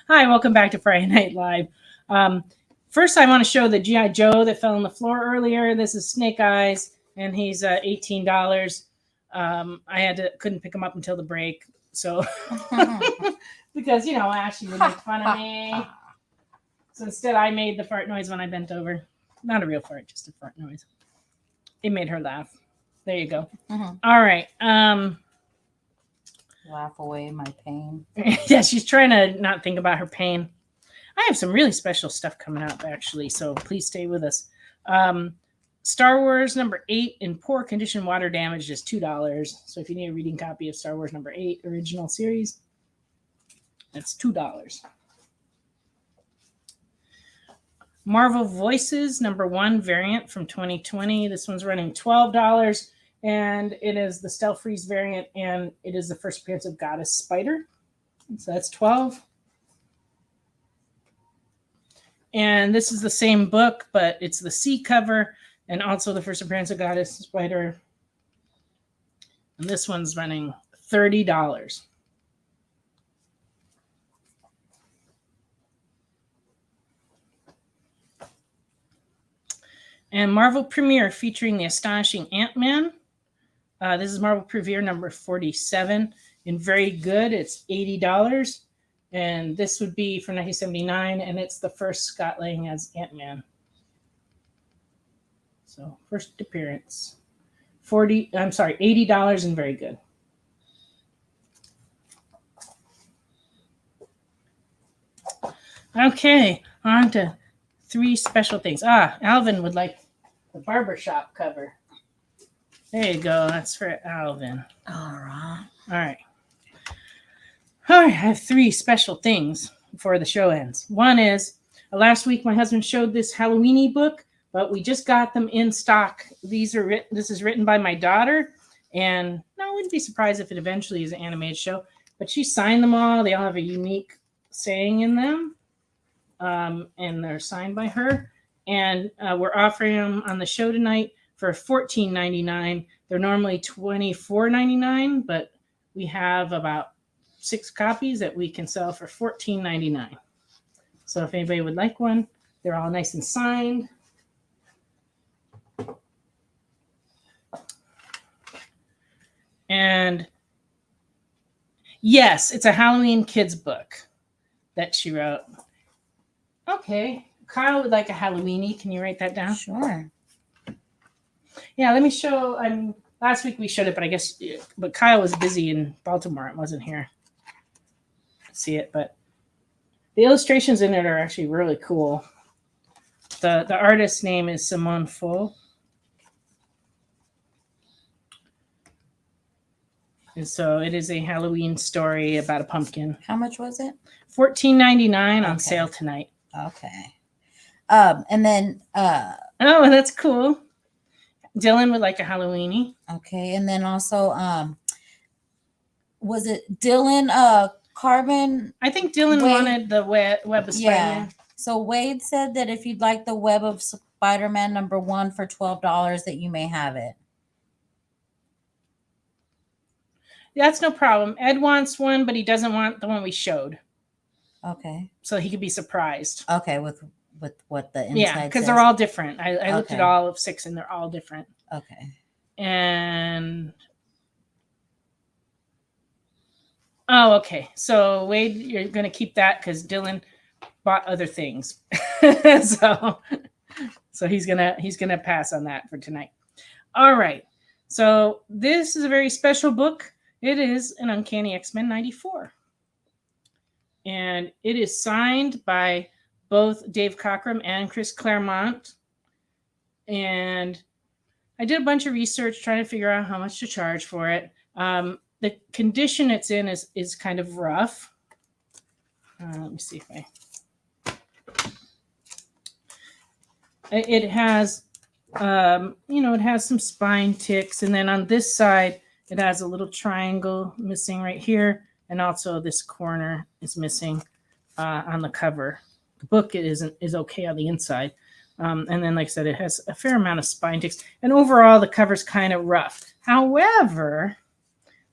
Hi, welcome back to Friday Night Live. First, I want to show the G.I. Joe that fell on the floor earlier. This is Snake Eyes, and he's $18. Couldn't pick him up until the break, so because Ashley would make fun of me. So instead, I made the fart noise when I bent over. Not a real fart, just a fart noise. It made her laugh. There you go. Mm-hmm. All right. Laugh away my pain. Yeah, she's trying to not think about her pain. I have some really special stuff coming up, actually, so please stay with us. Star Wars number 8 in poor condition water damage is $2. So if you need a reading copy of Star Wars number 8 original series, that's $2. Marvel Voices number 1 variant from 2020. This one's running $12. And it is the Stealth Freeze variant, and it is the first appearance of Goddess Spider. So that's $12. And this is the same book, but it's the C cover, and also the first appearance of Goddess Spider. And this one's running $30. And Marvel Premiere featuring the astonishing Ant-Man. This is Marvel Premiere number 47. In very good, it's $80. And this would be from 1979, and it's the first Scott Lang as Ant-Man. So first appearance. $80 and very good. Okay, on to 3 special things. Alvin would like the barbershop cover. There you go. That's for Alvin. All right. All right. I have 3 special things before the show ends. One is, last week my husband showed this Halloweeny book but we just got them in stock. This is written by my daughter, and no, I wouldn't be surprised if it eventually is an animated show. But she signed them all. They all have a unique saying in them, and they're signed by her. And we're offering them on the show tonight for $14.99. They're normally $24.99, but we have about 6 copies that we can sell for $14.99. So if anybody would like one, they're all nice and signed. And yes, it's a Halloween kids book that she wrote. Okay, Kyle would like a Halloweeny. Can you write that down? Sure. Yeah, let me show. Last week we showed it, but Kyle was busy in Baltimore. It wasn't here. See it, but the illustrations in it are actually really cool. The artist's name is Simone Full. And so it is a Halloween story about a pumpkin. How much was it? $14.99 on sale tonight. Okay. And then oh, that's cool. Dylan would like a Halloweeny. okay, and then also was it Dylan Carbon? I think Dylan wanted the web of Spider-Man. So Wade said that if you'd like the Web of Spider-Man #1 for $12, that you may have it. That's no problem. Ed wants one, but he doesn't want the one we showed. Okay. So he could be surprised. Okay, with what the inside because says. they're all different. I looked at Okay. all of 6 and they're all different. Okay. And oh, okay. So Wade, you're gonna keep that because Dylan bought other things. so he's gonna pass on that for tonight. All right. So this is a very special book. It is an Uncanny X-Men 94. And it is signed by both Dave Cockrum and Chris Claremont. And I did a bunch of research trying to figure out how much to charge for it. The condition it's in is kind of rough. Let me see if it has, it has some spine ticks. And then on this side, it has a little triangle missing right here. And also this corner is missing on the cover. The book is okay on the inside. And then, like I said, it has a fair amount of spine ticks. And overall, the cover's kind of rough. However,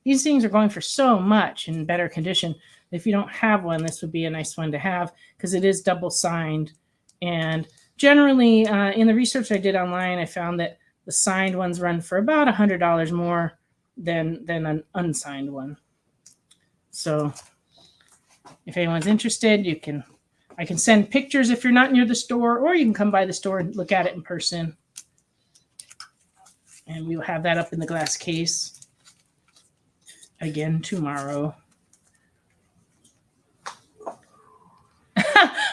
these things are going for so much in better condition. If you don't have one, this would be a nice one to have because it is double signed. And generally, in the research I did online, I found that the signed ones run for about $100 more than an unsigned one. So if anyone's interested, I can send pictures if you're not near the store, or you can come by the store and look at it in person. And we will have that up in the glass case again tomorrow.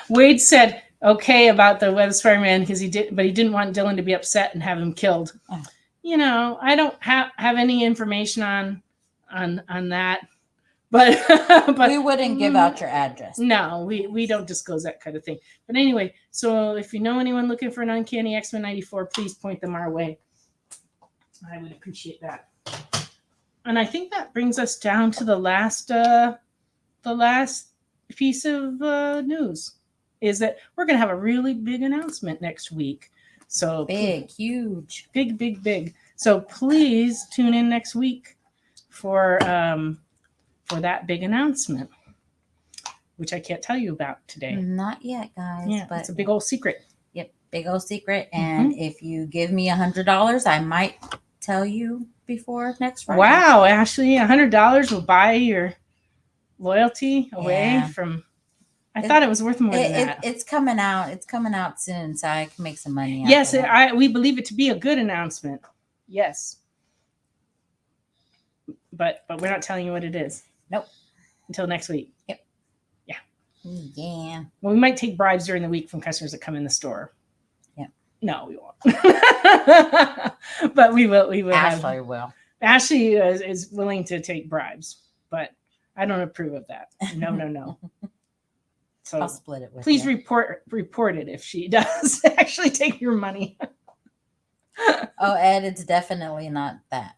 Wade said okay about the Web Spider-Man because he didn't want Dylan to be upset and have him killed. Oh. I don't have any information on that. But we wouldn't give out your address. No, we don't disclose that kind of thing. But anyway, so if you know anyone looking for an Uncanny X-Men 94, please point them our way. I would appreciate that. And I think that brings us down to the last piece of news is that we're going to have a really big announcement next week. So big, huge, big. So please tune in next week for that big announcement, which I can't tell you about today. Not yet, guys. Yeah, but it's a big old secret. Yep, big old secret. And if you give me $100, I might tell you before next Friday. Wow, Ashley, $100 will buy your loyalty away from. I thought it was worth more than that. It's coming out. It's coming out soon, so I can make some money. Yes, we believe it to be a good announcement. Yes, but we're not telling you what it is. Nope. Until next week. Yep. Yeah. Yeah. Well, we might take bribes during the week from customers that come in the store. Yep. No, we won't. But we will. Ashley will. Ashley is willing to take bribes, but I don't approve of that. No. So I'll split it with please you. report it if she does actually take your money. Oh, Ed, it's definitely not that.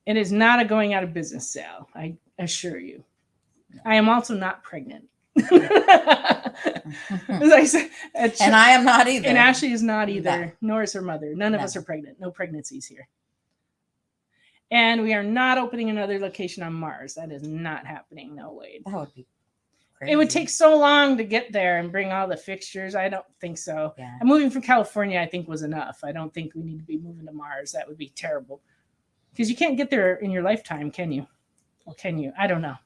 It is not a going out of business sale, I assure you. I am also not pregnant. As I said, And I am not either. And Ashley is not either, No. nor is her mother. None of No. us are pregnant. No pregnancies here. And we are not opening another location on Mars. That is not happening. No way. That would be crazy. It would take so long to get there and bring all the fixtures. I don't think so. Yeah. And moving from California, I think, was enough. I don't think we need to be moving to Mars. That would be terrible. Because you can't get there in your lifetime, can you? Or can you? I don't know.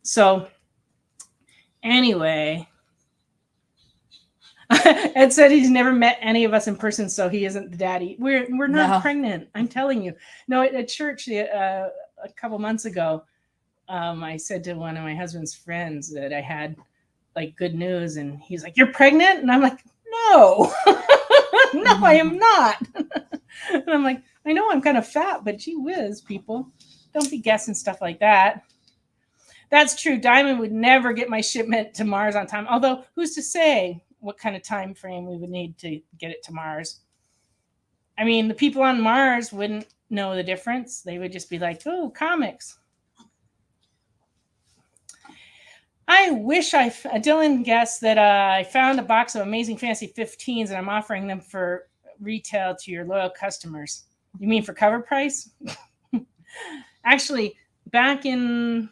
So, anyway, Ed said he's never met any of us in person, so he isn't the daddy. We're not No. pregnant. I'm telling you. No, at church a couple months ago, I said to one of my husband's friends that I had like good news, and he's like, "You're pregnant?" And I'm like, "No, no, I am not." And I'm like, "I know I'm kind of fat, but gee whiz, people, don't be guessing stuff like that." That's true. Diamond would never get my shipment to Mars on time. Although, who's to say what kind of time frame we would need to get it to Mars? I mean, the people on Mars wouldn't know the difference. They would just be like, "Oh, comics." I wish Dylan guessed that I found a box of Amazing Fantasy 15s and I'm offering them for retail to your loyal customers. You mean for cover price? Actually, back in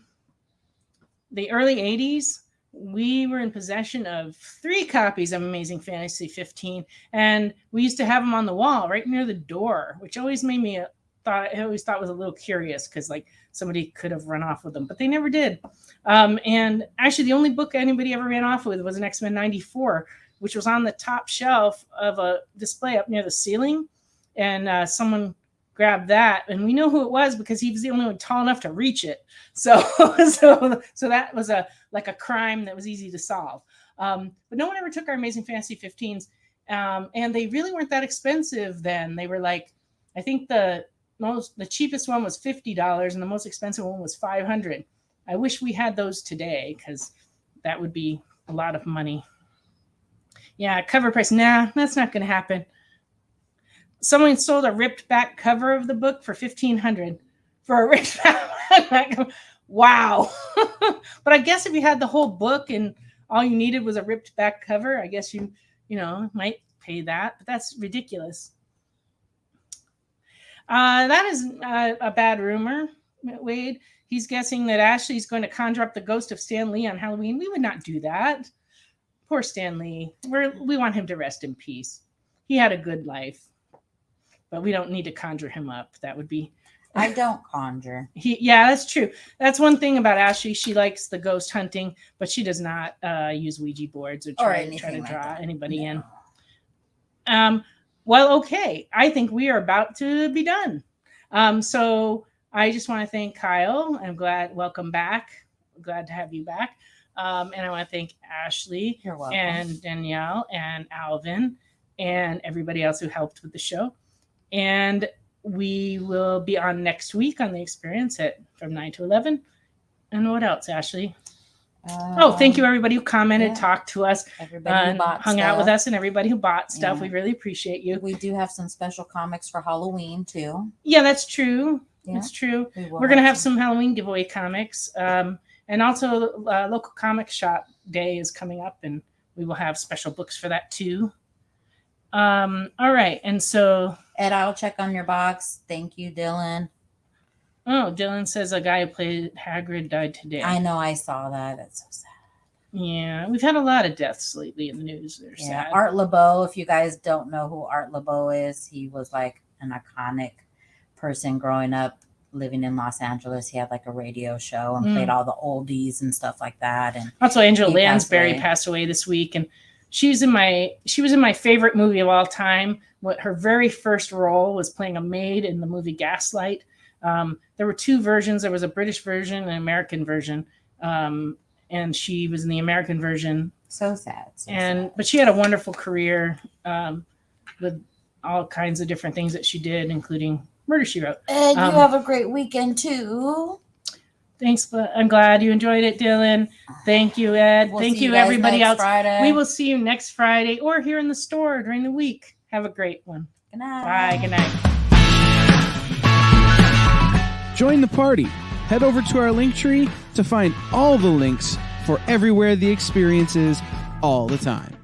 the early 80s, we were in possession of 3 copies of Amazing Fantasy 15, and we used to have them on the wall right near the door, which always made me I always thought was a little curious because like somebody could have run off with them, but they never did. And actually, the only book anybody ever ran off with was an X-Men 94, which was on the top shelf of a display up near the ceiling, and someone grabbed that, and we know who it was because he was the only one tall enough to reach it. So that was a crime that was easy to solve. But no one ever took our Amazing Fantasy 15s, and they really weren't that expensive then. They were like, I think the cheapest one was $50, and the most expensive one was $500. I wish we had those today because that would be a lot of money. Yeah, cover price. Nah, that's not going to happen. Someone sold a ripped back cover of the book for $1,500 for a ripped back. Wow. But I guess if you had the whole book and all you needed was a ripped back cover, I guess you might pay that. But that's ridiculous. That is a bad rumor, Wade. He's guessing that Ashley's going to conjure up the ghost of Stan Lee on Halloween. We would not do that. Poor Stan Lee. We want him to rest in peace. He had a good life, but we don't need to conjure him up. That would be. I don't conjure. Yeah, that's true. That's one thing about Ashley. She likes the ghost hunting, but she does not use Ouija boards or try to draw anybody in. Well, okay. I think we are about to be done. So I just want to thank Kyle. I'm glad. Welcome back. Glad to have you back. And I want to thank Ashley and Danielle and Alvin and everybody else who helped with the show. And we will be on next week on The Experience from 9 to 11. And what else, Ashley? Thank you, everybody who commented, talked to us, everybody who bought hung stuff. out with us, and everybody who bought stuff. Yeah. We really appreciate you. We do have some special comics for Halloween, too. Yeah, that's true. Yeah. It's true. We're going to have some Halloween giveaway comics. And also, local comic shop day is coming up, and we will have special books for that, too. All right. And so... Ed, I'll check on your box. Thank you, Dylan. Oh, Dylan says a guy who played Hagrid died today. I know. I saw that. That's so sad. Yeah. We've had a lot of deaths lately in the news. They're sad. Art LeBeau, if you guys don't know who Art LeBeau is, he was like an iconic person growing up, living in Los Angeles. He had like a radio show and played all the oldies and stuff like that. And also Angela Lansbury passed away this week, and she was in my favorite movie of all time. Her very first role was playing a maid in the movie Gaslight. There were 2 versions. There was a British version and an American version. And she was in the American version. So sad. But she had a wonderful career with all kinds of different things that she did, including Murder, She Wrote. And you have a great weekend too. Thanks, but I'm glad you enjoyed it, Dylan. Thank you, Ed. We'll Thank see you, guys everybody next else. Friday. We will see you next Friday or here in the store during the week. Have a great one. Good night. Bye. Good night. Join the party. Head over to our link tree to find all the links for everywhere the experience is all the time.